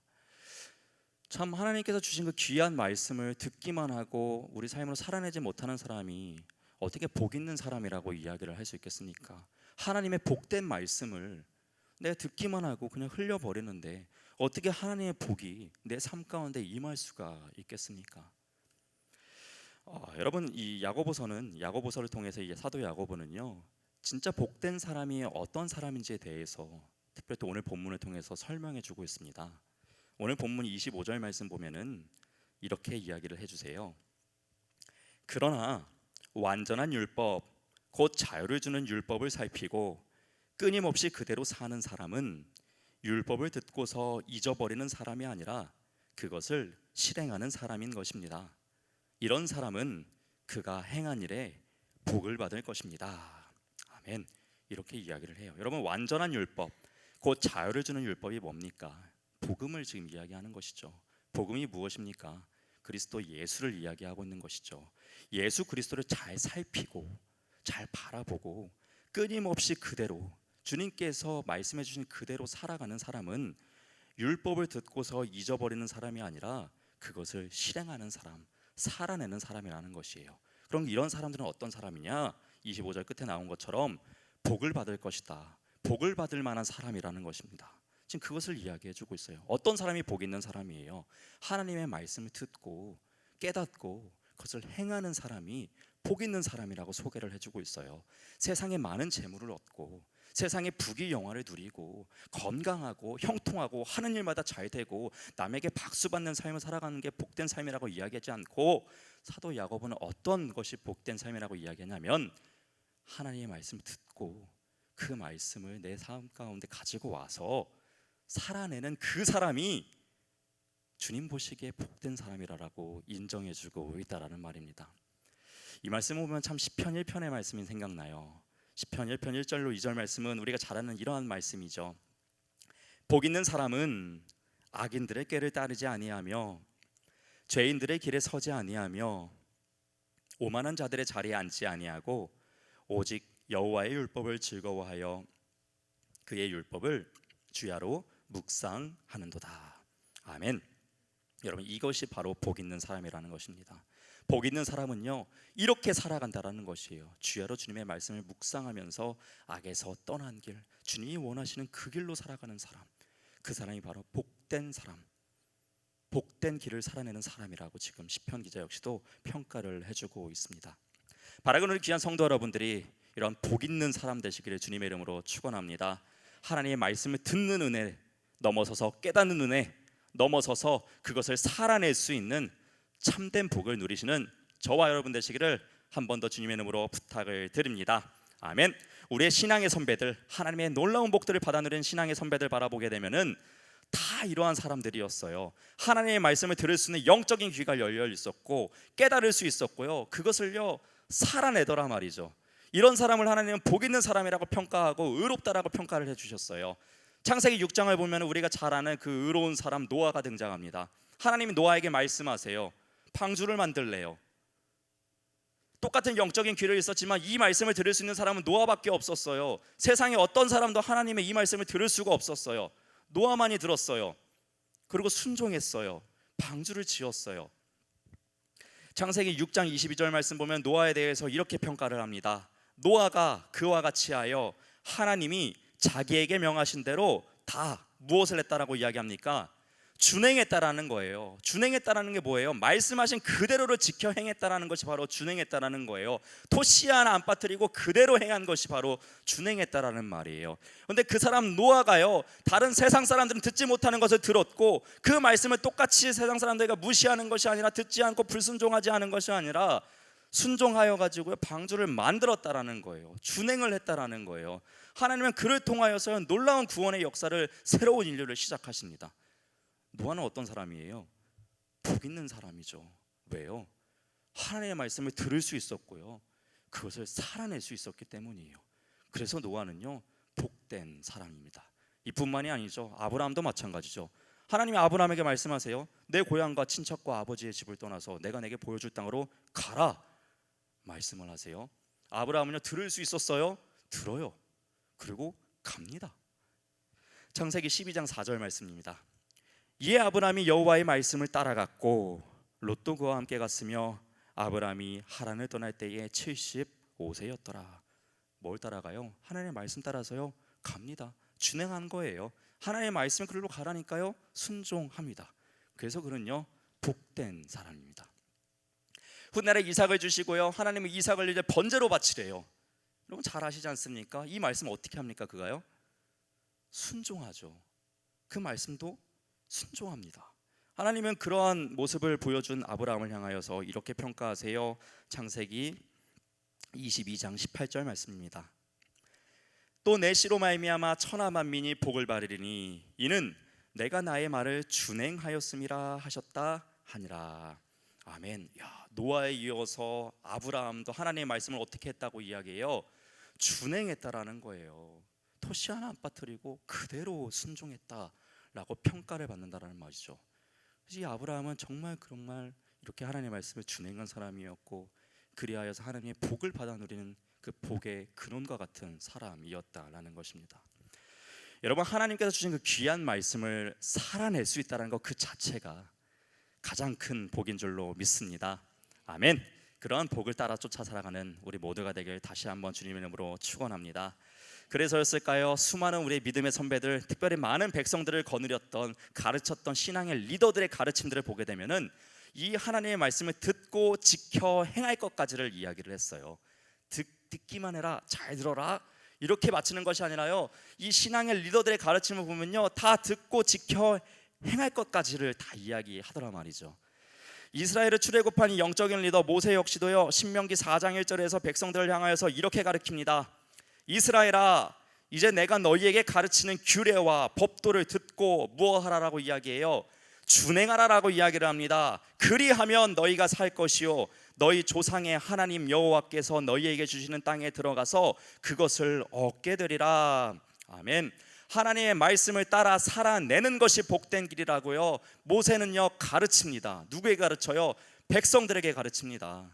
참 하나님께서 주신 그 귀한 말씀을 듣기만 하고 우리 삶으로 살아내지 못하는 사람이 어떻게 복 있는 사람이라고 이야기를 할 수 있겠습니까? 하나님의 복된 말씀을 내가 듣기만 하고 그냥 흘려버리는데 어떻게 하나님의 복이 내 삶 가운데 임할 수가 있겠습니까? 여러분 이 야고보서를 통해서 이 사도 야고보는요 진짜 복된 사람이 어떤 사람인지에 대해서 특별히 또 오늘 본문을 통해서 설명해 주고 있습니다. 오늘 본문 25절 말씀 보면은 이렇게 이야기를 해주세요. 그러나 완전한 율법 곧 자유를 주는 율법을 살피고 끊임없이 그대로 사는 사람은 율법을 듣고서 잊어버리는 사람이 아니라 그것을 실행하는 사람인 것입니다. 이런 사람은 그가 행한 일에 복을 받을 것입니다. 아멘. 이렇게 이야기를 해요. 여러분 완전한 율법 곧 자유를 주는 율법이 뭡니까? 복음을 지금 이야기하는 것이죠. 복음이 무엇입니까? 그리스도 예수를 이야기하고 있는 것이죠. 예수 그리스도를 잘 살피고 잘 바라보고 끊임없이 그대로 주님께서 말씀해 주신 그대로 살아가는 사람은 율법을 듣고서 잊어버리는 사람이 아니라 그것을 실행하는 사람, 살아내는 사람이라는 것이에요. 그럼 이런 사람들은 어떤 사람이냐? 25절 끝에 나온 것처럼 복을 받을 것이다. 복을 받을 만한 사람이라는 것입니다. 지금 그것을 이야기해 주고 있어요. 어떤 사람이 복 있는 사람이에요? 하나님의 말씀을 듣고 깨닫고 그것을 행하는 사람이 복 있는 사람이라고 소개를 해주고 있어요. 세상에 많은 재물을 얻고 세상에 부귀 영화를 누리고 건강하고 형통하고 하는 일마다 잘 되고 남에게 박수 받는 삶을 살아가는 게 복된 삶이라고 이야기하지 않고 사도 야고보는 어떤 것이 복된 삶이라고 이야기하냐면 하나님의 말씀을 듣고 그 말씀을 내 삶 가운데 가지고 와서 살아내는 그 사람이 주님 보시기에 복된 사람이라고 인정해주고 있다라는 말입니다. 이 말씀 보면 참 시편 1편의 말씀이 생각나요. 시편 1편 1절로 2절 말씀은 우리가 잘 아는 이러한 말씀이죠. 복 있는 사람은 악인들의 꾀를 따르지 아니하며 죄인들의 길에 서지 아니하며 오만한 자들의 자리에 앉지 아니하고 오직 여호와의 율법을 즐거워하여 그의 율법을 주야로 묵상하는도다. 아멘. 여러분 이것이 바로 복 있는 사람이라는 것입니다. 복 있는 사람은요 이렇게 살아간다라는 것이에요. 주야로 주님의 말씀을 묵상하면서 악에서 떠난 길, 주님이 원하시는 그 길로 살아가는 사람, 그 사람이 바로 복된 사람, 복된 길을 살아내는 사람이라고 지금 시편 기자 역시도 평가를 해주고 있습니다. 바라는 우리 귀한 성도 여러분들이 이런 복 있는 사람 되시기를 주님의 이름으로 축원합니다. 하나님의 말씀을 듣는 은혜 넘어서서 깨닫는 은혜 넘어서서 그것을 살아낼 수 있는 참된 복을 누리시는 저와 여러분 되시기를 한 번 더 주님의 이름으로 부탁을 드립니다. 아멘. 우리의 신앙의 선배들, 하나님의 놀라운 복들을 받아 누린 신앙의 선배들 바라보게 되면은 다 다 이러한 사람들이었어요. 하나님의 말씀을 들을 수 있는 영적인 귀가 열려 있었고 깨달을 수 있었고요. 그것을요 살아내더라 말이죠. 이런 사람을 하나님은 복 있는 사람이라고 평가하고 의롭다라고 평가를 해주셨어요. 창세기 6장을 보면 우리가 잘 아는 그 의로운 사람 노아가 등장합니다. 하나님이 노아에게 말씀하세요. 방주를 만들래요. 똑같은 영적인 귀를 있었지만 이 말씀을 들을 수 있는 사람은 노아밖에 없었어요. 세상에 어떤 사람도 하나님의 이 말씀을 들을 수가 없었어요. 노아만이 들었어요. 그리고 순종했어요. 방주를 지었어요. 창세기 6장 22절 말씀 보면 노아에 대해서 이렇게 평가를 합니다. 노아가 그와 같이 하여 하나님이 자기에게 명하신 대로 다 무엇을 했다라고 이야기합니까? 준행했다라는 거예요. 준행했다라는 게 뭐예요? 말씀하신 그대로를 지켜 행했다라는 것이 바로 준행했다라는 거예요. 토시 하나 안 빠뜨리고 그대로 행한 것이 바로 준행했다라는 말이에요. 그런데 그 사람 노아가요, 다른 세상 사람들은 듣지 못하는 것을 들었고 그 말씀을 똑같이 세상 사람들과 무시하는 것이 아니라 듣지 않고 불순종하지 않은 것이 아니라 순종하여 가지고요 방주를 만들었다라는 거예요. 준행을 했다라는 거예요. 하나님은 그를 통하여서 놀라운 구원의 역사를, 새로운 인류를 시작하십니다. 노아는 어떤 사람이에요? 복 있는 사람이죠. 왜요? 하나님의 말씀을 들을 수 있었고요 그것을 살아낼 수 있었기 때문이에요. 그래서 노아는요 복된 사람입니다. 이뿐만이 아니죠. 아브라함도 마찬가지죠. 하나님이 아브라함에게 말씀하세요. 내 고향과 친척과 아버지의 집을 떠나서 내가 내게 보여줄 땅으로 가라 말씀을 하세요. 아브라함은요 들을 수 있었어요? 들어요. 그리고 갑니다. 창세기 12장 4절 말씀입니다. 이에 아브라함이 여호와의 말씀을 따라갔고 롯도 그와 함께 갔으며 아브라함이 하란을 떠날 때에 75세였더라. 뭘 따라가요? 하나님의 말씀 따라서요 갑니다. 준행한 거예요. 하나님의 말씀을 그리로 가라니까요 순종합니다. 그래서 그는요 복된 사람입니다. 훗날에 이삭을 주시고요 하나님은 이삭을 이제 번제로 바치래요. 여러분 잘 아시지 않습니까? 이 말씀 어떻게 합니까? 그가요 순종하죠. 그 말씀도 순종합니다. 하나님은 그러한 모습을 보여준 아브라함을 향하여서 이렇게 평가하세요. 창세기 22장 18절 말씀입니다. 또 내 씨로 말미암아 천하 만민이 복을 받으리니 이는 내가 나의 말을 준행하였음이라 하셨다 하니라. 아멘. 야, 노아에 이어서 아브라함도 하나님의 말씀을 어떻게 했다고 이야기해요? 준행했다라는 거예요. 토시 하나 안 빠뜨리고 그대로 순종했다라고 평가를 받는다라는 말이죠. 그래서 이 아브라함은 정말 이렇게 하나님의 말씀을 준행한 사람이었고 그리하여서 하나님의 복을 받아 누리는 그 복의 근원과 같은 사람이었다라는 것입니다. 여러분 하나님께서 주신 그 귀한 말씀을 살아낼 수 있다는 것 그 자체가 가장 큰 복인 줄로 믿습니다. 아멘. 그런 복을 따라 쫓아 살아가는 우리 모두가 되길 다시 한번 주님의 이름으로 축원합니다. 그래서였을까요? 수많은 우리의 믿음의 선배들, 특별히 많은 백성들을 거느렸던, 가르쳤던 신앙의 리더들의 가르침들을 보게 되면은 이 하나님의 말씀을 듣고 지켜 행할 것까지를 이야기를 했어요. 듣기만 해라, 잘 들어라 이렇게 마치는 것이 아니라요 이 신앙의 리더들의 가르침을 보면요 다 듣고 지켜 행할 것까지를 다 이야기하더라 말이죠. 이스라엘을 출애굽한 이 영적인 리더 모세 역시도요 신명기 4장 1절에서 백성들을 향하여서 이렇게 가르칩니다. 이스라엘아 이제 내가 너희에게 가르치는 규례와 법도를 듣고 무엇하라라고 이야기해요? 준행하라라고 이야기를 합니다. 그리하면 너희가 살 것이요 너희 조상의 하나님 여호와께서 너희에게 주시는 땅에 들어가서 그것을 얻게 되리라. 아멘. 하나님의 말씀을 따라 살아내는 것이 복된 길이라고요 모세는요 가르칩니다. 누구에게 가르쳐요? 백성들에게 가르칩니다.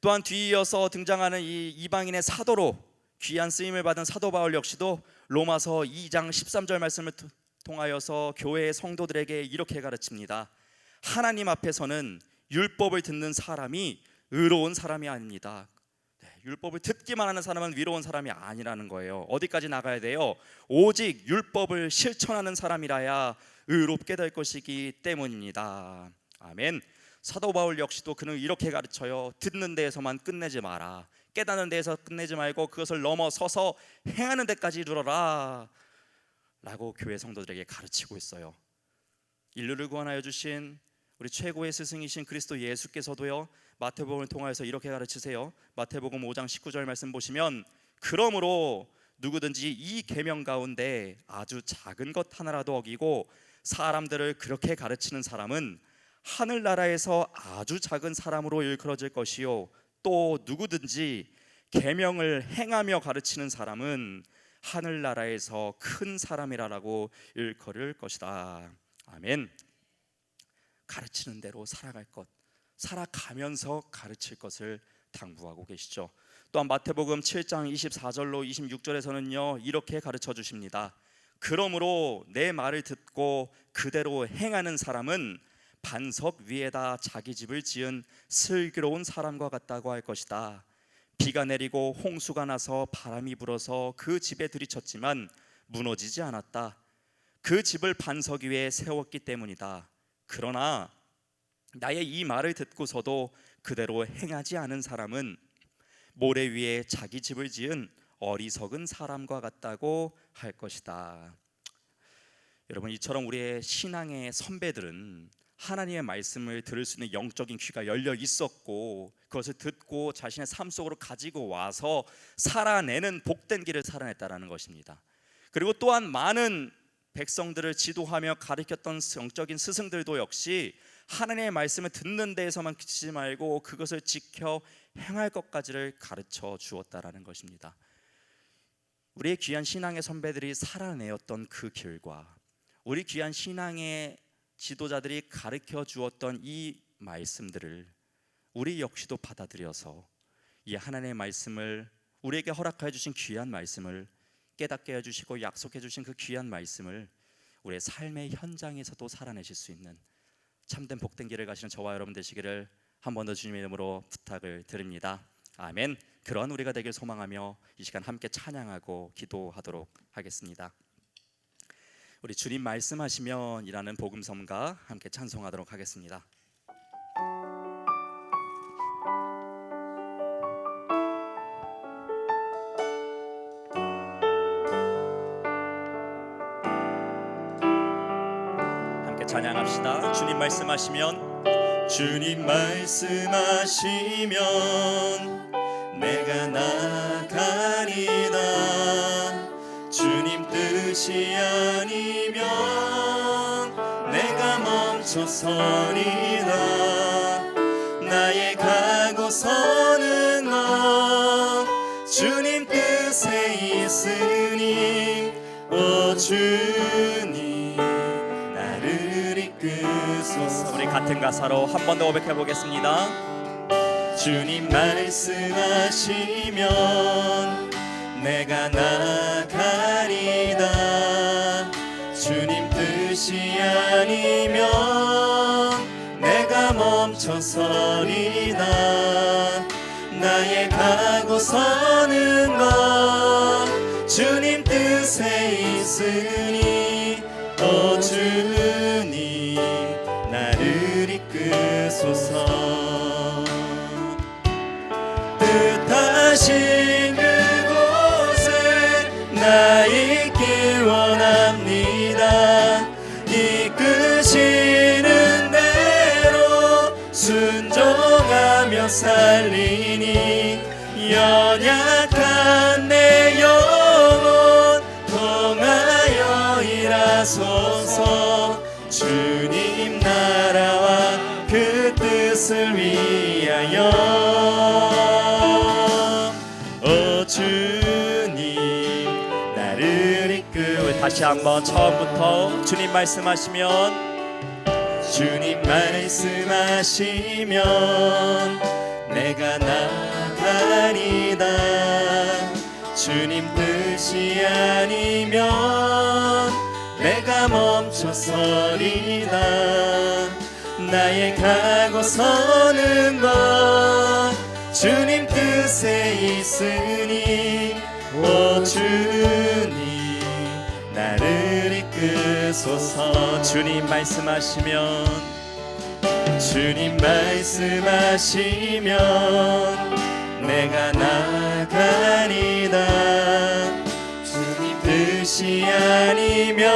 또한 뒤이어서 등장하는 이 이방인의 사도로 귀한 쓰임을 받은 사도 바울 역시도 로마서 2장 13절 말씀을 통하여서 교회의 성도들에게 이렇게 가르칩니다. 하나님 앞에서는 율법을 듣는 사람이 의로운 사람이 아닙니다. 율법을 듣기만 하는 사람은 위로운 사람이 아니라는 거예요. 어디까지 나가야 돼요? 오직 율법을 실천하는 사람이라야 의롭게 될 것이기 때문입니다. 아멘. 사도 바울 역시도 그는 이렇게 가르쳐요. 듣는 데에서만 끝내지 마라. 깨닫는 데에서 끝내지 말고 그것을 넘어서서 행하는 데까지 이르러라 라고 교회 성도들에게 가르치고 있어요. 인류를 구원하여 주신 우리 최고의 스승이신 그리스도 예수께서도요 마태복음을 통하여서 이렇게 가르치세요. 마태복음 5장 19절 말씀 보시면 그러므로 누구든지 이 계명 가운데 아주 작은 것 하나라도 어기고 사람들을 그렇게 가르치는 사람은 하늘나라에서 아주 작은 사람으로 일컬어질 것이요, 또 누구든지 계명을 행하며 가르치는 사람은 하늘나라에서 큰 사람이라고 일컬을 것이다. 아멘. 가르치는 대로 살아갈 것, 살아가면서 가르칠 것을 당부하고 계시죠. 또한 마태복음 7장 24절로 26절에서는요 이렇게 가르쳐 주십니다. 그러므로 내 말을 듣고 그대로 행하는 사람은 반석 위에다 자기 집을 지은 슬기로운 사람과 같다고 할 것이다. 비가 내리고 홍수가 나서 바람이 불어서 그 집에 들이쳤지만 무너지지 않았다. 그 집을 반석 위에 세웠기 때문이다. 그러나 나의 이 말을 듣고서도 그대로 행하지 않은 사람은 모래 위에 자기 집을 지은 어리석은 사람과 같다고 할 것이다. 여러분, 이처럼 우리의 신앙의 선배들은 하나님의 말씀을 들을 수 있는 영적인 귀가 열려 있었고 그것을 듣고 자신의 삶 속으로 가지고 와서 살아내는 복된 길을 살아냈다라는 것입니다. 그리고 또한 많은 백성들을 지도하며 가르쳤던 영적인 스승들도 역시 하나님의 말씀을 듣는 데에서만 그치지 말고 그것을 지켜 행할 것까지를 가르쳐 주었다라는 것입니다. 우리의 귀한 신앙의 선배들이 살아내었던 그 길과 우리 귀한 신앙의 지도자들이 가르쳐 주었던 이 말씀들을 우리 역시도 받아들여서 이 하나님의 말씀을, 우리에게 허락하여 주신 귀한 말씀을 깨닫게 해주시고 약속해 주신 그 귀한 말씀을 우리의 삶의 현장에서도 살아내실 수 있는 참된 복된 길을 가시는 저와 여러분 되시기를 한 번 더 주님의 이름으로 부탁을 드립니다. 아멘. 그러한 우리가 되길 소망하며 이 시간 함께 찬양하고 기도하도록 하겠습니다. 우리 주님 말씀하시면 이라는 복음성가 함께 찬송하도록 하겠습니다. 함께 찬양합시다. 주님 말씀하시면, 주님 말씀하시면 내가 나가리다. 주님 뜻이 아니면 내가 멈춰서리다. 나의 가고서는 주님 뜻에 있으니 오 주님 나를 이끄소서. 우리 같은 가사로 한 번 더 고백해 보겠습니다. 주님 말씀하시면 내가 나가리다. 주님 뜻이 아니면 내가 멈춰서리다. 나의 가고서는 주님 뜻에 있으니 오 주님 나를 이끄소서. 뜻하신 그곳에 나 있길 원합니다. 이끄시는 대로 순종하며 살리니 연약한 내 영혼 통하여 일하소서. 주님 나라와 그 뜻을 위하여 오 주님 나를 이끌. 다시 한번 처음부터. 주님 말씀하시면, 주님 말씀하시면 내가 나가리다. 주님 뜻이 아니면 내가 멈춰서리다. 나의 가고서는 주님 뜻에 있으니 오 주님 나를 이끄소서. 주님 말씀하시면, 주님 말씀하시면 내가 나가리다. 주님 뜻이 아니면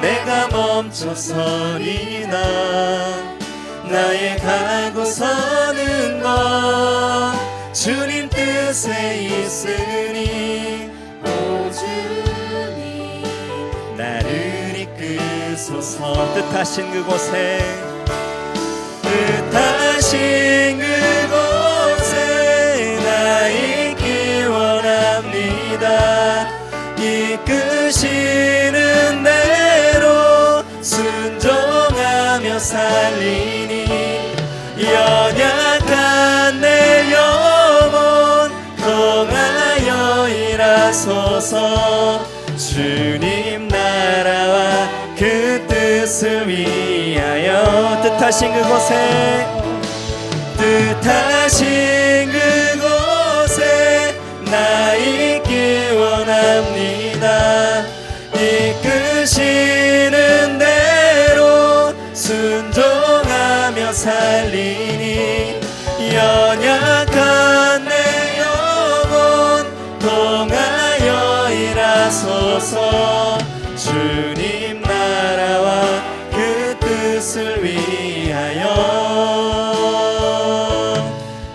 내가 멈춰서리다. 나의 가고서는 주님 뜻에 있으니 하소서. 뜻하신 그곳에 뜻하신 그곳에 나 있기 원합니다. 이끄시는 대로 순종하며 살리니 연약한 내 영혼 통하여 일하소서. 주님 나라와 그 뜻을 위하여 뜻하신 그곳에 뜻하신 그곳에 나 있기 원합니다. 이끄시는 대로 순종하며 살리니 연약한 내 영혼 통하여 일하소서. 주님 나라와 그 뜻을 위하여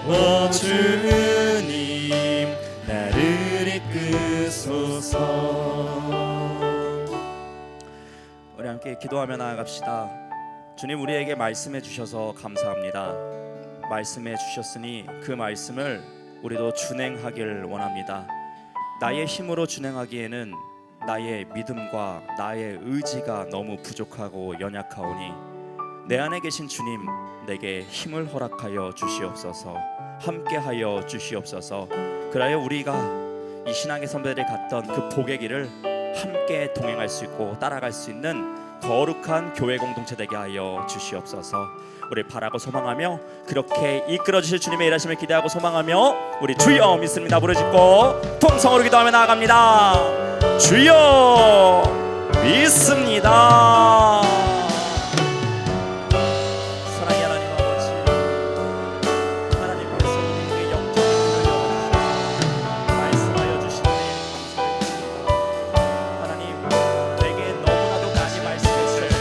오 주님 나를 이끄소서. 우리 함께 기도하며 나아갑시다. 주님, 우리에게 말씀해 주셔서 감사합니다. 말씀해 주셨으니 그 말씀을 우리도 준행하길 원합니다. 나의 힘으로 준행하기에는 나의 믿음과 나의 의지가 너무 부족하고 연약하오니 내 안에 계신 주님, 내게 힘을 허락하여 주시옵소서. 함께하여 주시옵소서. 그리하여 우리가 이 신앙의 선배들이 갔던 그 복의 길을 함께 동행할 수 있고 따라갈 수 있는 거룩한 교회 공동체 되게 하여 주시옵소서. 우리 바라고 소망하며 그렇게 이끌어 주실 주님의 일하심을 기대하고 소망하며 우리 주여 믿습니다 부르짖고 통성으로 기도하며 나아갑니다. 주여 믿습니다. 사랑의 하나님 아버지, 하나님께서 우리에게 영적인 길을 열어주시고 말씀하여 주시니 감사합니다. 하나님, 내게 너무나도 많이 말씀해 주셔서 감사해요.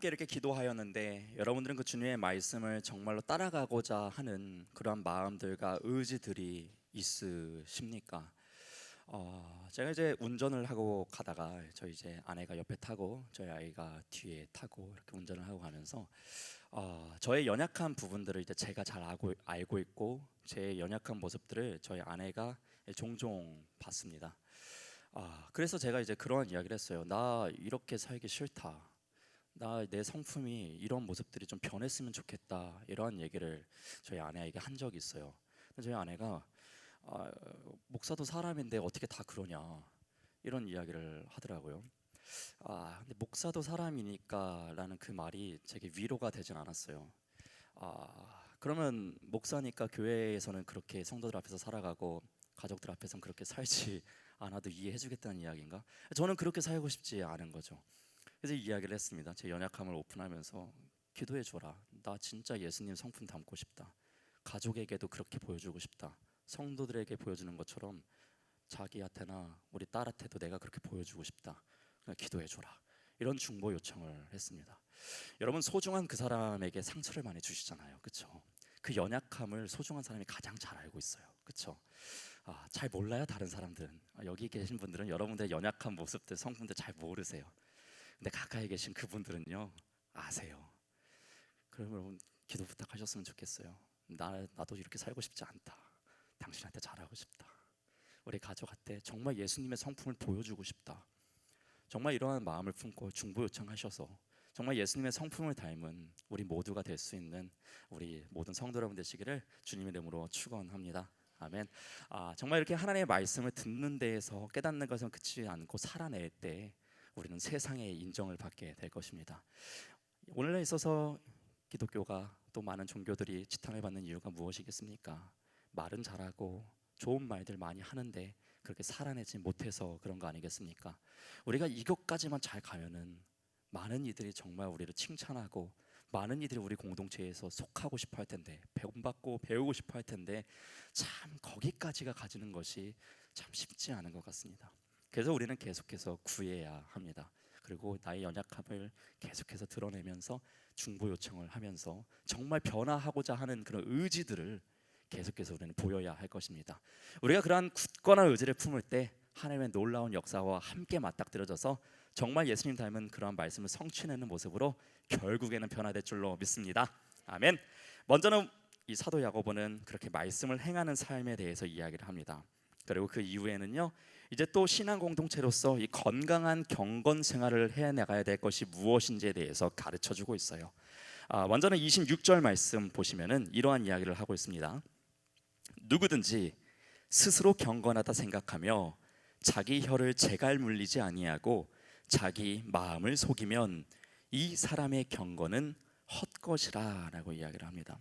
함께 이렇게 기도하였는데 여러분들은 그 주님의 말씀을 정말로 따라가고자 하는 그러한 마음들과 의지들이 있으십니까? 제가 이제 운전을 하고 가다가 저희 이제 아내가 옆에 타고 저희 아이가 뒤에 타고 이렇게 운전을 하고 가면서 저의 연약한 부분들을 이제 제가 잘 알고 있고 제 연약한 모습들을 저희 아내가 종종 봤습니다. 그래서 제가 이제 그런 이야기를 했어요. 나 이렇게 살기 싫다. 나 내 성품이 이런 모습들이 좀 변했으면 좋겠다. 이러한 얘기를 저희 아내에게 한 적이 있어요. 저희 아내가 목사도 사람인데 어떻게 다 그러냐 이런 이야기를 하더라고요. 근데 목사도 사람이니까라는 그 말이 제게 위로가 되진 않았어요. 그러면 목사니까 교회에서는 그렇게 성도들 앞에서 살아가고 가족들 앞에서는 그렇게 살지 않아도 이해해주겠다는 이야기인가? 저는 그렇게 살고 싶지 않은 거죠. 그래서 이야기를 했습니다. 제 연약함을 오픈하면서 기도해줘라. 나 진짜 예수님 성품 담고 싶다. 가족에게도 그렇게 보여주고 싶다. 성도들에게 보여주는 것처럼 자기한테나 우리 딸한테도 내가 그렇게 보여주고 싶다. 그냥 기도해줘라. 이런 중보 요청을 했습니다. 여러분 소중한 그 사람에게 상처를 많이 주시잖아요. 그렇죠? 그 연약함을 소중한 사람이 가장 잘 알고 있어요. 그렇죠? 잘 몰라요. 다른 사람들은. 여기 계신 분들은 여러분들의 연약한 모습들, 성품들 잘 모르세요. 근데 가까이 계신 그분들은요 아세요. 그러면 여러분 기도 부탁하셨으면 좋겠어요. 나도 이렇게 살고 싶지 않다. 당신한테 잘하고 싶다. 우리 가족한테 정말 예수님의 성품을 보여주고 싶다. 정말 이러한 마음을 품고 중보 요청하셔서 정말 예수님의 성품을 닮은 우리 모두가 될 수 있는 우리 모든 성도 여러분 되시기를 주님의 이름으로 축원합니다. 아멘. 정말 이렇게 하나님의 말씀을 듣는 데에서 깨닫는 것은 그치지 않고 살아낼 때 우리는 세상의 인정을 받게 될 것입니다. 오늘에 있어서 기독교가 또 많은 종교들이 지탄을 받는 이유가 무엇이겠습니까? 말은 잘하고 좋은 말들 많이 하는데 그렇게 살아내지 못해서 그런 거 아니겠습니까? 우리가 이것까지만 잘 가면은 많은 이들이 정말 우리를 칭찬하고 많은 이들이 우리 공동체에서 속하고 싶어 할 텐데 배움받고 배우고 싶어 할 텐데 참 거기까지가 가지는 것이 참 쉽지 않은 것 같습니다. 그래서 우리는 계속해서 구해야 합니다. 그리고 나의 연약함을 계속해서 드러내면서 중보 요청을 하면서 정말 변화하고자 하는 그런 의지들을 계속해서 우리는 보여야 할 것입니다. 우리가 그러한 굳건한 의지를 품을 때 하나님의 놀라운 역사와 함께 맞닥뜨려져서 정말 예수님 닮은 그러한 말씀을 성취하는 모습으로 결국에는 변화될 줄로 믿습니다. 아멘. 먼저는 이 사도 야고보는 그렇게 말씀을 행하는 삶에 대해서 이야기를 합니다. 그리고 그 이후에는요 이제 또 신앙 공동체로서 이 건강한 경건 생활을 해나가야 될 것이 무엇인지에 대해서 가르쳐주고 있어요. 먼저는 26절 말씀 보시면은 이러한 이야기를 하고 있습니다. 누구든지 스스로 경건하다 생각하며 자기 혀를 제갈 물리지 아니하고 자기 마음을 속이면 이 사람의 경건은 헛것이라라고 이야기를 합니다.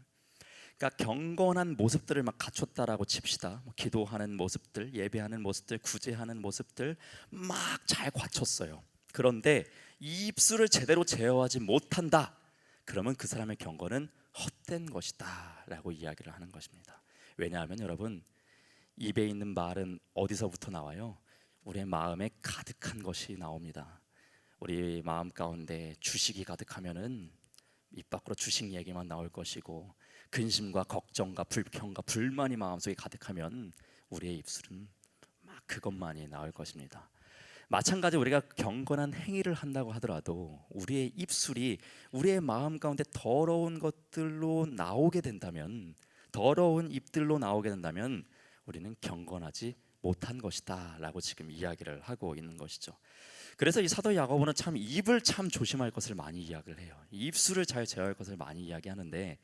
그러니까 경건한 모습들을 막 갖췄다라고 칩시다. 기도하는 모습들, 예배하는 모습들, 구제하는 모습들 막 잘 갖췄어요. 그런데 이 입술을 제대로 제어하지 못한다. 그러면 그 사람의 경건은 헛된 것이다라고 이야기를 하는 것입니다. 왜냐하면 여러분 입에 있는 말은 어디서부터 나와요? 우리의 마음에 가득한 것이 나옵니다. 우리 마음 가운데 주식이 가득하면은 입 밖으로 주식 얘기만 나올 것이고 근심과 걱정과 불평과 불만이 마음속에 가득하면 우리의 입술은 막 그것만이 나올 것입니다. 마찬가지 우리가 경건한 행위를 한다고 하더라도 우리의 입술이 우리의 마음 가운데 더러운 것들로 나오게 된다면 더러운 입들로 나오게 된다면 우리는 경건하지 못한 것이다 라고 지금 이야기를 하고 있는 것이죠. 그래서 이 사도 야고보는 참 입을 참 조심할 것을 많이 이야기를 해요. 입술을 잘 제어할 것을 많이 이야기하는데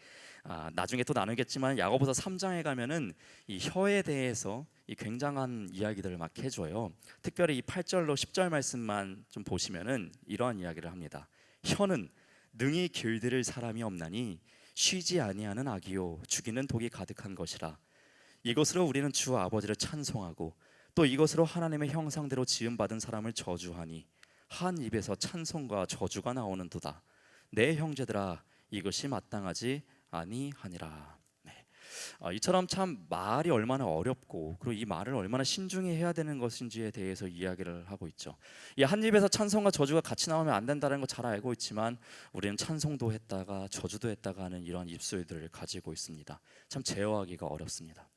나중에 또 나누겠지만 야고보서 3장에 가면은 이 혀에 대해서 이 굉장한 이야기들을 막 해줘요. 특별히 이 8절로 10절 말씀만 좀 보시면은 이러한 이야기를 합니다. 혀는 능히 길들일 사람이 없나니 쉬지 아니하는 악이요 죽이는 독이 가득한 것이라. 이것으로 우리는 주 아버지를 찬송하고 또 이것으로 하나님의 형상대로 지음받은 사람을 저주하니 한 입에서 찬송과 저주가 나오는도다. 내 형제들아 이것이 마땅하지 아니하니라. 이처럼 참 말이 얼마나 어렵고 그리고 이 말을 얼마나 신중히 해야 되는 것인지에 대해서 이야기를 하고 있죠. 이 한 입에서 찬송과 저주가 같이 나오면 안 된다는 거 잘 알고 있지만 우리는 찬송도 했다가 저주도 했다가 하는 이런 입술들을 가지고 있습니다. 참 제어하기가 어렵습니다.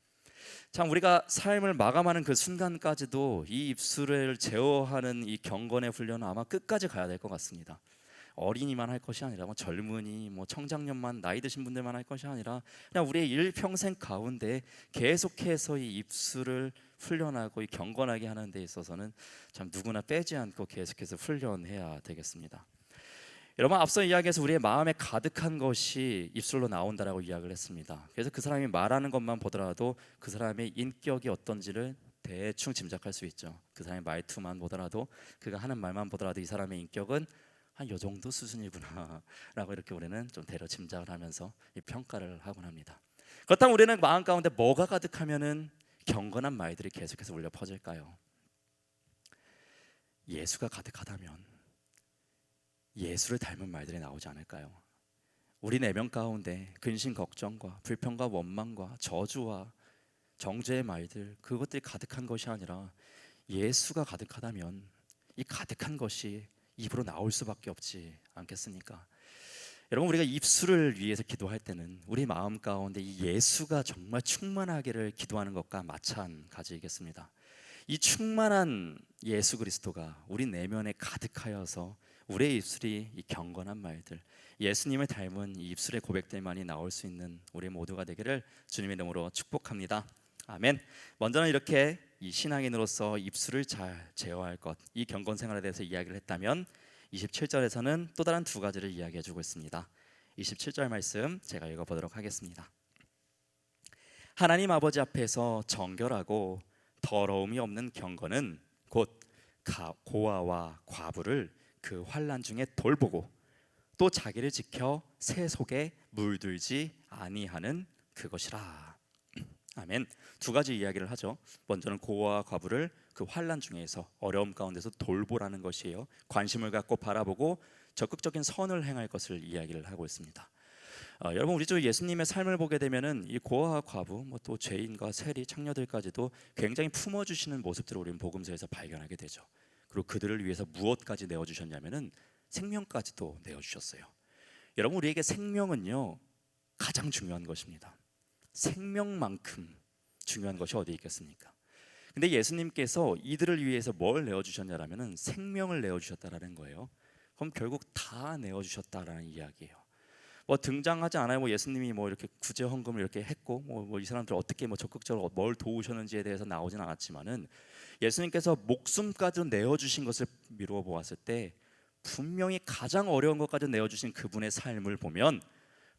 참 우리가 삶을 마감하는 그 순간까지도 이 입술을 제어하는 이 경건의 훈련은 아마 끝까지 가야 될 것 같습니다. 어린이만 할 것이 아니라 젊은이, 청장년만, 나이 드신 분들만 할 것이 아니라 그냥 우리의 일평생 가운데 계속해서 이 입술을 훈련하고 이 경건하게 하는 데 있어서는 참 누구나 빼지 않고 계속해서 훈련해야 되겠습니다. 여러분, 앞서 이야기해서 우리의 마음에 가득한 것이 입술로 나온다라고 이야기를 했습니다. 그래서 그 사람이 말하는 것만 보더라도 그 사람의 인격이 어떤지를 대충 짐작할 수 있죠. 그 사람의 말투만 보더라도, 그가 하는 말만 보더라도 이 사람의 인격은 한 요 정도 수준이구나라고 이렇게 우리는 좀 대략 짐작을 하면서 이 평가를 하곤 합니다. 그렇다면 우리는 마음 가운데 뭐가 가득하면은 경건한 말들이 계속해서 울려 퍼질까요? 예수가 가득하다면 예수를 닮은 말들이 나오지 않을까요? 우리 내면 가운데 근심 걱정과 불평과 원망과 저주와 정죄의 말들, 그것들이 가득한 것이 아니라 예수가 가득하다면 이 가득한 것이 입으로 나올 수밖에 없지 않겠습니까? 여러분, 우리가 입술을 위해서 기도할 때는 우리 마음 가운데 이 예수가 정말 충만하기를 기도하는 것과 마찬가지이겠습니다. 이 충만한 예수 그리스도가 우리 내면에 가득하여서 우리의 입술이 이 경건한 말들, 예수님을 닮은 이 입술의 고백들만이 나올 수 있는 우리 모두가 되기를 주님의 이름으로 축복합니다. 아멘. 먼저는 이렇게 이 신앙인으로서 입술을 잘 제어할 것, 이 경건 생활에 대해서 이야기를 했다면 27절에서는 또 다른 두 가지를 이야기해 주고 있습니다. 27절 말씀 제가 읽어보도록 하겠습니다. 하나님 아버지 앞에서 정결하고 더러움이 없는 경건은 곧 고아와 과부를 그 환난 중에 돌보고 또 자기를 지켜 새 속에 물들지 아니하는 그것이라. 아멘. 두 가지 이야기를 하죠. 먼저는 고아와 과부를 그 환난 중에서 어려움 가운데서 돌보라는 것이에요. 관심을 갖고 바라보고 적극적인 선을 행할 것을 이야기를 하고 있습니다. 여러분, 우리 주 예수님의 삶을 보게 되면은 이 고아와 과부, 또 죄인과 세리, 창녀들까지도 굉장히 품어주시는 모습들을 우리는 복음서에서 발견하게 되죠. 그리고 그들을 위해서 무엇까지 내어주셨냐면은 생명까지도 내어주셨어요. 여러분, 우리에게 생명은요 가장 중요한 것입니다. 생명만큼 중요한 것이 어디 있겠습니까? 근데 예수님께서 이들을 위해서 뭘 내어주셨냐라면은 생명을 내어주셨다라는 거예요. 그럼 결국 다 내어주셨다라는 이야기예요. 등장하지 않아요. 예수님이 이렇게 구제 헌금을 이렇게 했고 이 사람들 어떻게 적극적으로 뭘 도우셨는지에 대해서 나오진 않았지만은 예수님께서 목숨까지 내어주신 것을 미루어 보았을 때 분명히 가장 어려운 것까지 내어주신 그분의 삶을 보면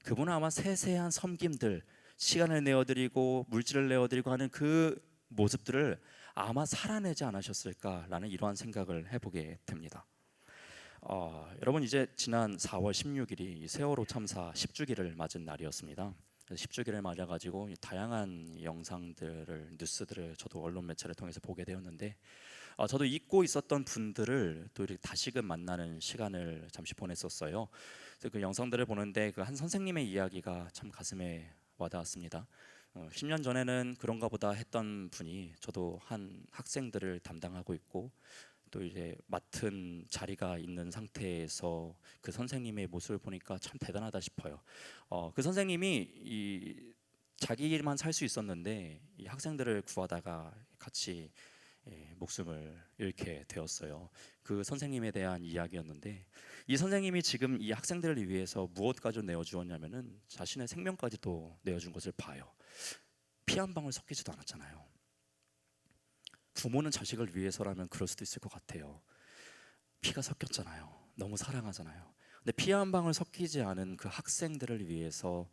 그분은 아마 세세한 섬김들, 시간을 내어드리고 물질을 내어드리고 하는 그 모습들을 아마 살아내지 않으셨을까라는 이러한 생각을 해보게 됩니다. 여러분, 이제 지난 4월 16일이 세월호 참사 10주기를 맞은 날이었습니다. 10주기를 맞아가지고 다양한 영상들을, 뉴스들을 저도 언론 매체를 통해서 보게 되었는데 저도 잊고 있었던 분들을 또 이렇게 다시금 만나는 시간을 잠시 보냈었어요. 그래서 그 영상들을 보는데 그 한 선생님의 이야기가 참 가슴에 와닿았습니다. 10년 전에는 그런가 보다 했던 분이 저도 한 학생들을 담당하고 있고 또 이제 맡은 자리가 있는 상태에서 그 선생님의 모습을 보니까 참 대단하다 싶어요. 그 선생님이 자기 일만 살 수 있었는데 이 학생들을 구하다가 같이 목숨을 잃게 되었어요. 그 선생님에 대한 이야기였는데 이 선생님이 지금 이 학생들을 위해서 무엇까지 내어주었냐면은 자신의 생명까지도 내어준 것을 봐요. 피 한 방울 섞이지도 않았잖아요. 부모는 자식을 위해서라면 그럴 수도 있을 것 같아요. 피가 섞였잖아요. 너무 사랑하잖아요. 근데 피 한 방울 섞이지 않은 그 학생들을 위해서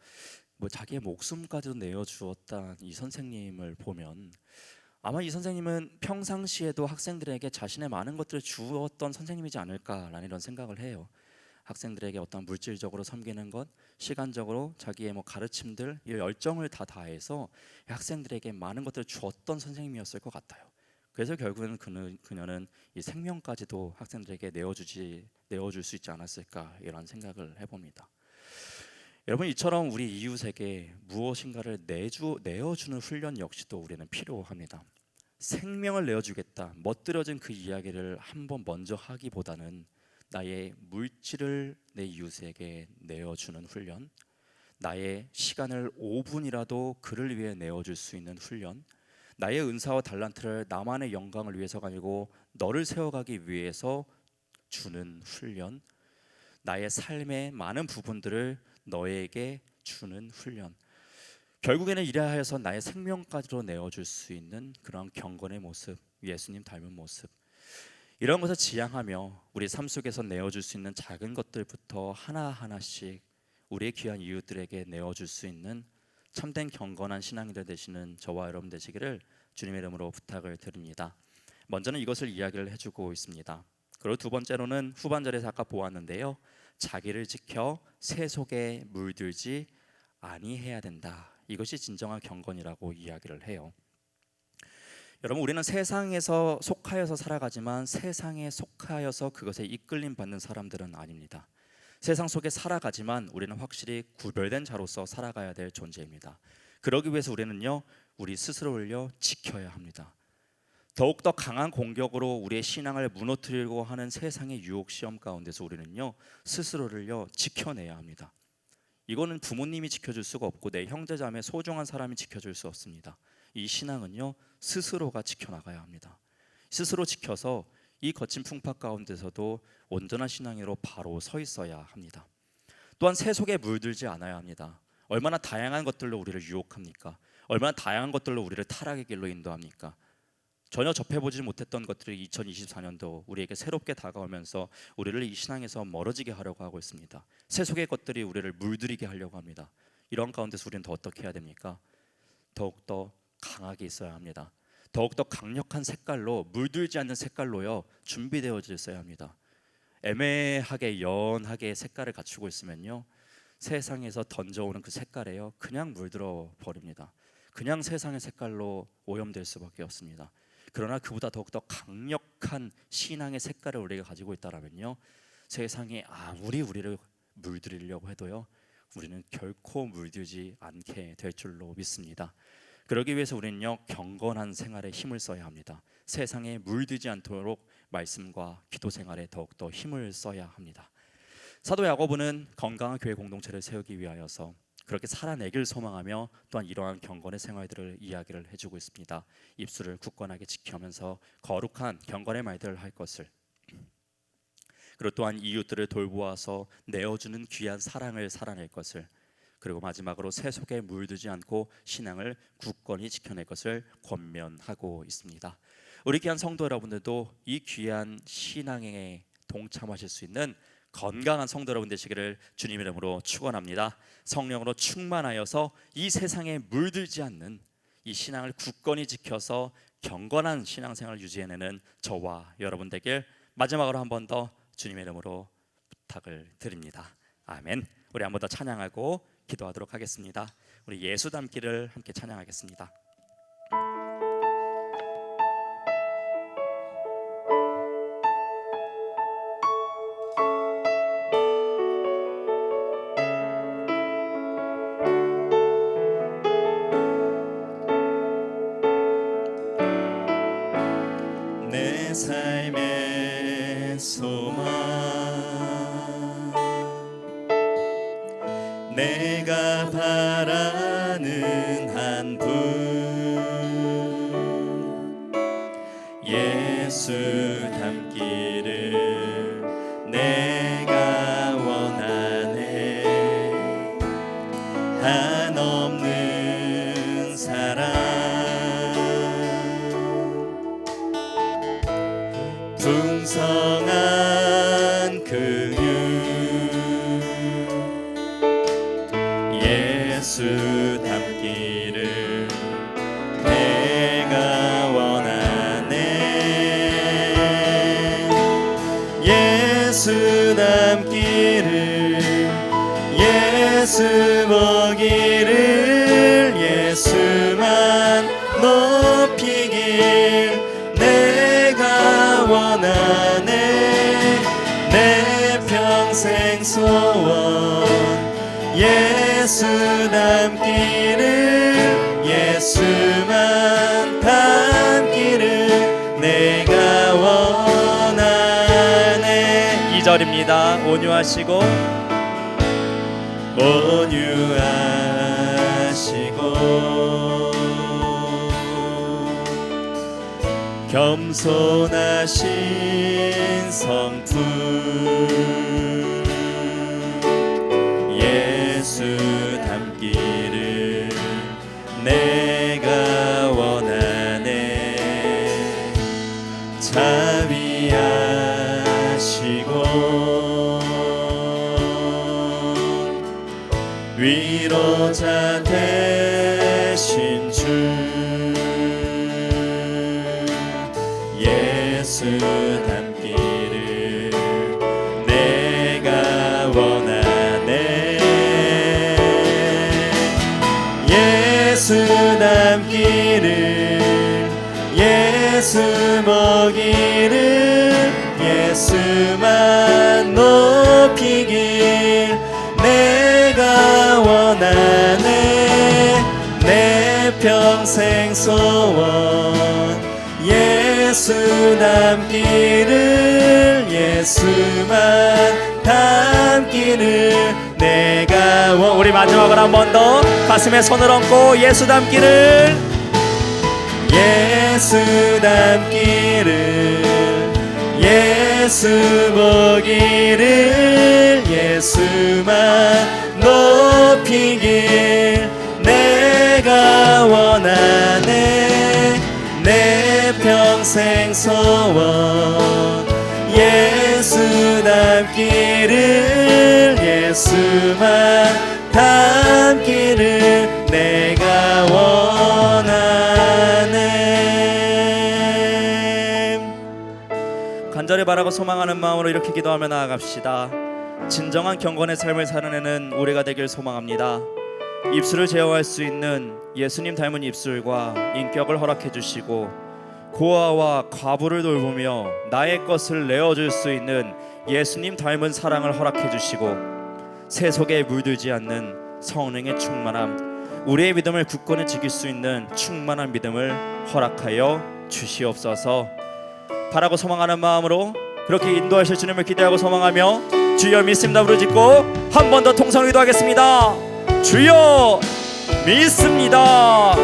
자기의 목숨까지도 내어주었다 이 선생님을 보면 아마 이 선생님은 평상시에도 학생들에게 자신의 많은 것들을 주었던 선생님이지 않을까라는 이런 생각을 해요. 학생들에게 어떤 물질적으로 섬기는 것, 시간적으로 자기의 가르침들, 이 열정을 다 다해서 학생들에게 많은 것들을 주었던 선생님이었을 것 같아요. 그래서 결국에는 그녀는 이 생명까지도 학생들에게 내어줄 수 있지 않았을까 이런 생각을 해봅니다. 여러분, 이처럼 우리 이웃에게 무엇인가를 내어주는 훈련 역시도 우리는 필요합니다. 생명을 내어주겠다, 멋들어진 그 이야기를 한번 먼저 하기보다는 나의 물질을 내 이웃에게 내어주는 훈련, 나의 시간을 5분이라도 그를 위해 내어줄 수 있는 훈련, 나의 은사와 달란트를 나만의 영광을 위해서가 아니고 너를 세워가기 위해서 주는 훈련, 나의 삶의 많은 부분들을 너에게 주는 훈련, 결국에는 이래야 해서 나의 생명까지도 내어줄 수 있는 그런 경건의 모습, 예수님 닮은 모습, 이런 것을 지향하며 우리 삶 속에서 내어줄 수 있는 작은 것들부터 하나하나씩 우리의 귀한 이웃들에게 내어줄 수 있는 참된 경건한 신앙인들 되시는 저와 여러분 되시기를 주님의 이름으로 부탁을 드립니다. 먼저는 이것을 이야기를 해주고 있습니다. 그리고 두 번째로는 후반절에서 아까 보았는데요, 자기를 지켜 새 속에 물들지 아니해야 된다. 이것이 진정한 경건이라고 이야기를 해요. 여러분, 우리는 세상에서 속하여서 살아가지만 세상에 속하여서 그것에 이끌림 받는 사람들은 아닙니다. 세상 속에 살아가지만 우리는 확실히 구별된 자로서 살아가야 될 존재입니다. 그러기 위해서 우리는요, 우리 스스로를요 지켜야 합니다. 더욱더 강한 공격으로 우리의 신앙을 무너뜨리려고 하는 세상의 유혹 시험 가운데서 우리는요 스스로를요 지켜내야 합니다. 이거는 부모님이 지켜줄 수가 없고 내 형제자매 소중한 사람이 지켜줄 수 없습니다. 이 신앙은요 스스로가 지켜나가야 합니다. 스스로 지켜서 이 거친 풍파 가운데서도 온전한 신앙으로 바로 서 있어야 합니다. 또한 새 속에 물들지 않아야 합니다. 얼마나 다양한 것들로 우리를 유혹합니까? 얼마나 다양한 것들로 우리를 타락의 길로 인도합니까? 전혀 접해보지 못했던 것들이 2024년도 우리에게 새롭게 다가오면서 우리를 이 신앙에서 멀어지게 하려고 하고 있습니다. 새 속의 것들이 우리를 물들이게 하려고 합니다. 이런 가운데서 우리는 더 어떻게 해야 됩니까? 더욱더 강하게 있어야 합니다. 더욱더 강력한 색깔로, 물들지 않는 색깔로요 준비되어져 있어야 합니다. 애매하게 연하게 색깔을 갖추고 있으면요 세상에서 던져오는 그 색깔에요 그냥 물들어 버립니다. 그냥 세상의 색깔로 오염될 수밖에 없습니다. 그러나 그보다 더욱더 강력한 신앙의 색깔을 우리가 가지고 있다면요 세상이 아무리 우리를 물들이려고 해도요 우리는 결코 물들지 않게 될 줄로 믿습니다. 그러기 위해서 우리는요 경건한 생활에 힘을 써야 합니다. 세상에 물들지 않도록 말씀과 기도 생활에 더욱더 힘을 써야 합니다. 사도 야고보는 건강한 교회 공동체를 세우기 위하여서 그렇게 살아내길 소망하며 또한 이러한 경건의 생활들을 이야기를 해주고 있습니다. 입술을 굳건하게 지키면서 거룩한 경건의 말들을 할 것을, 그리고 또한 이웃들을 돌보아서 내어주는 귀한 사랑을 살아낼 것을, 그리고 마지막으로 새 속에 물들지 않고 신앙을 굳건히 지켜낼 것을 권면하고 있습니다. 우리 귀한 성도 여러분들도 이 귀한 신앙에 동참하실 수 있는 건강한 성도 여러분 되시기를 주님의 이름으로 축원합니다. 성령으로 충만하여서 이 세상에 물들지 않는 이 신앙을 굳건히 지켜서 경건한 신앙생활을 유지해내는 저와 여러분 되길 마지막으로 한 번 더 주님의 이름으로 부탁을 드립니다. 아멘. 우리 한 번 더 찬양하고 기도하도록 하겠습니다. 우리 예수 닮기를 함께 찬양하겠습니다. 내 삶의 소망, 내가 바라는 한 분, 예수 닮기를 내가 원하네. 한없는 사랑, 풍성한 긍휼, 예수 닮기를 내가 원하네. 예수 닮기를, 예수 보기를, 예수만 높이길 내가 원하네. 내 평생 소원 예수 닮기를 예수만 닮기를 내가 원하네. 2절입니다. 온유하시고 겸손하신 성품 예수 닮기를 내가 원하네. 자비하시고 위로자 되신 주 예수 닮기를 내가 원하네. 예수 닮기를 예수 먹이를 예수만 높이길 내가 원하네. 내 평생 소원 예수 닮기를 예수만 닮기를 내가 우리 마지막으로 한 번 더 가슴에 손을 얹고 예수 닮기를 예수 닮기를 예수 보기를 예수만 높이길 내가 원하네. 내 평생 소원 예수 닮기를 예수만 닮기를 내가 원하네. 간절히 바라고 소망하는 마음으로 이렇게 기도하며 나아갑시다. 진정한 경건의 삶을 살아내는 우리가 되길 소망합니다. 입술을 제어할 수 있는 예수님 닮은 입술과 인격을 허락해 주시고 고아와 과부를 돌보며 나의 것을 내어줄 수 있는 예수님 닮은 사랑을 허락해 주시고 세속에 물들지 않는 성령의 충만함, 우리의 믿음을 굳건히 지킬 수 있는 충만한 믿음을 허락하여 주시옵소서. 바라고 소망하는 마음으로 그렇게 인도하실 주님을 기대하고 소망하며 주여 믿습니다 부르짖고 한 번 더 통성을 기도하겠습니다. 주여 믿습니다.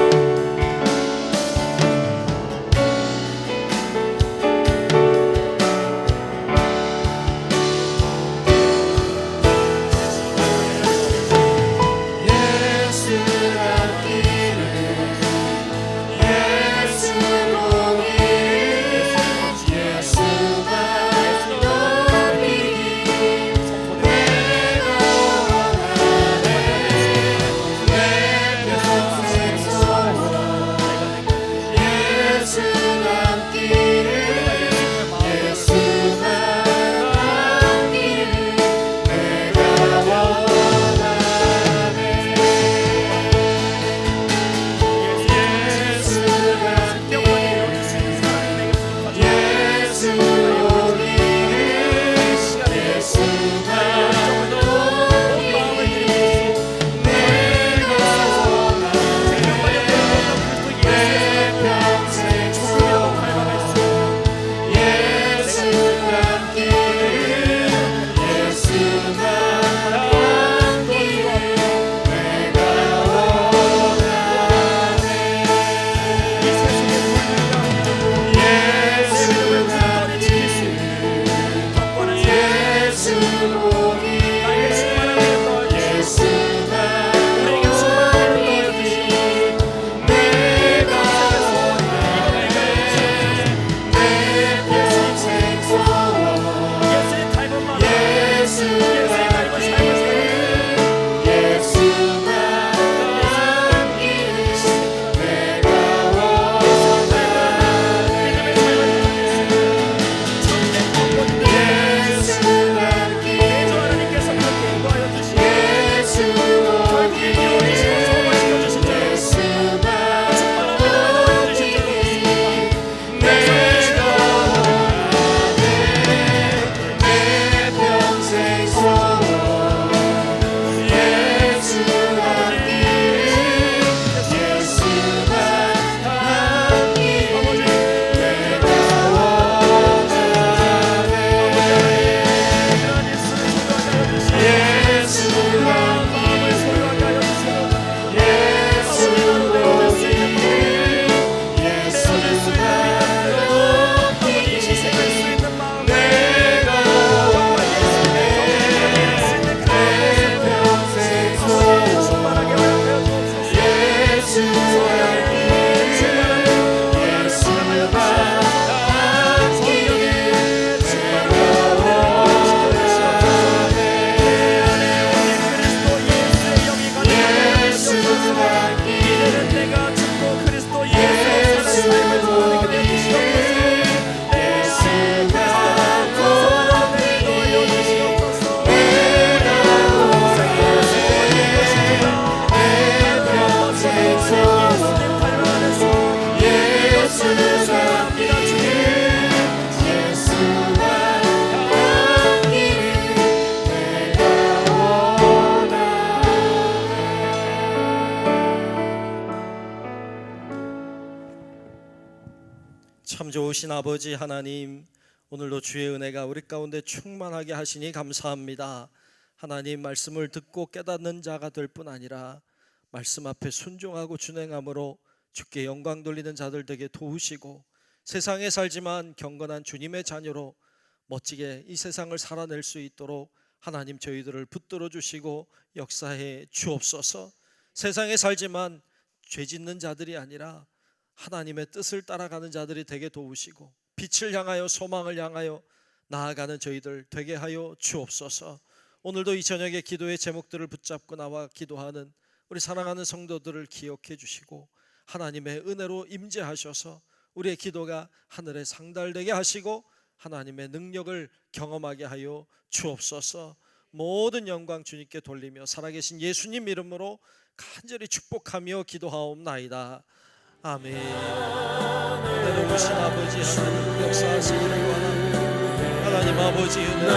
참 좋으신 아버지 하나님, 오늘도 주의 은혜가 우리 가운데 충만하게 하시니 감사합니다. 하나님, 말씀을 듣고 깨닫는 자가 될 뿐 아니라 말씀 앞에 순종하고 준행함으로 주께 영광 돌리는 자들 되게 도우시고, 세상에 살지만 경건한 주님의 자녀로 멋지게 이 세상을 살아낼 수 있도록 하나님 저희들을 붙들어 주시고 역사해 주옵소서. 세상에 살지만 죄 짓는 자들이 아니라 하나님의 뜻을 따라가는 자들이 되게 도우시고, 빛을 향하여 소망을 향하여 나아가는 저희들 되게 하여 주옵소서. 오늘도 이 저녁에 기도의 제목들을 붙잡고 나와 기도하는 우리 사랑하는 성도들을 기억해 주시고, 하나님의 은혜로 임재하셔서 우리의 기도가 하늘에 상달되게 하시고 하나님의 능력을 경험하게 하여 주옵소서. 모든 영광 주님께 돌리며 살아계신 예수님 이름으로 간절히 축복하며 기도하옵나이다. 아멘. 내려오신 아버지 하나님, 역사하시기를 원합니다. 하나님 아버지 은혜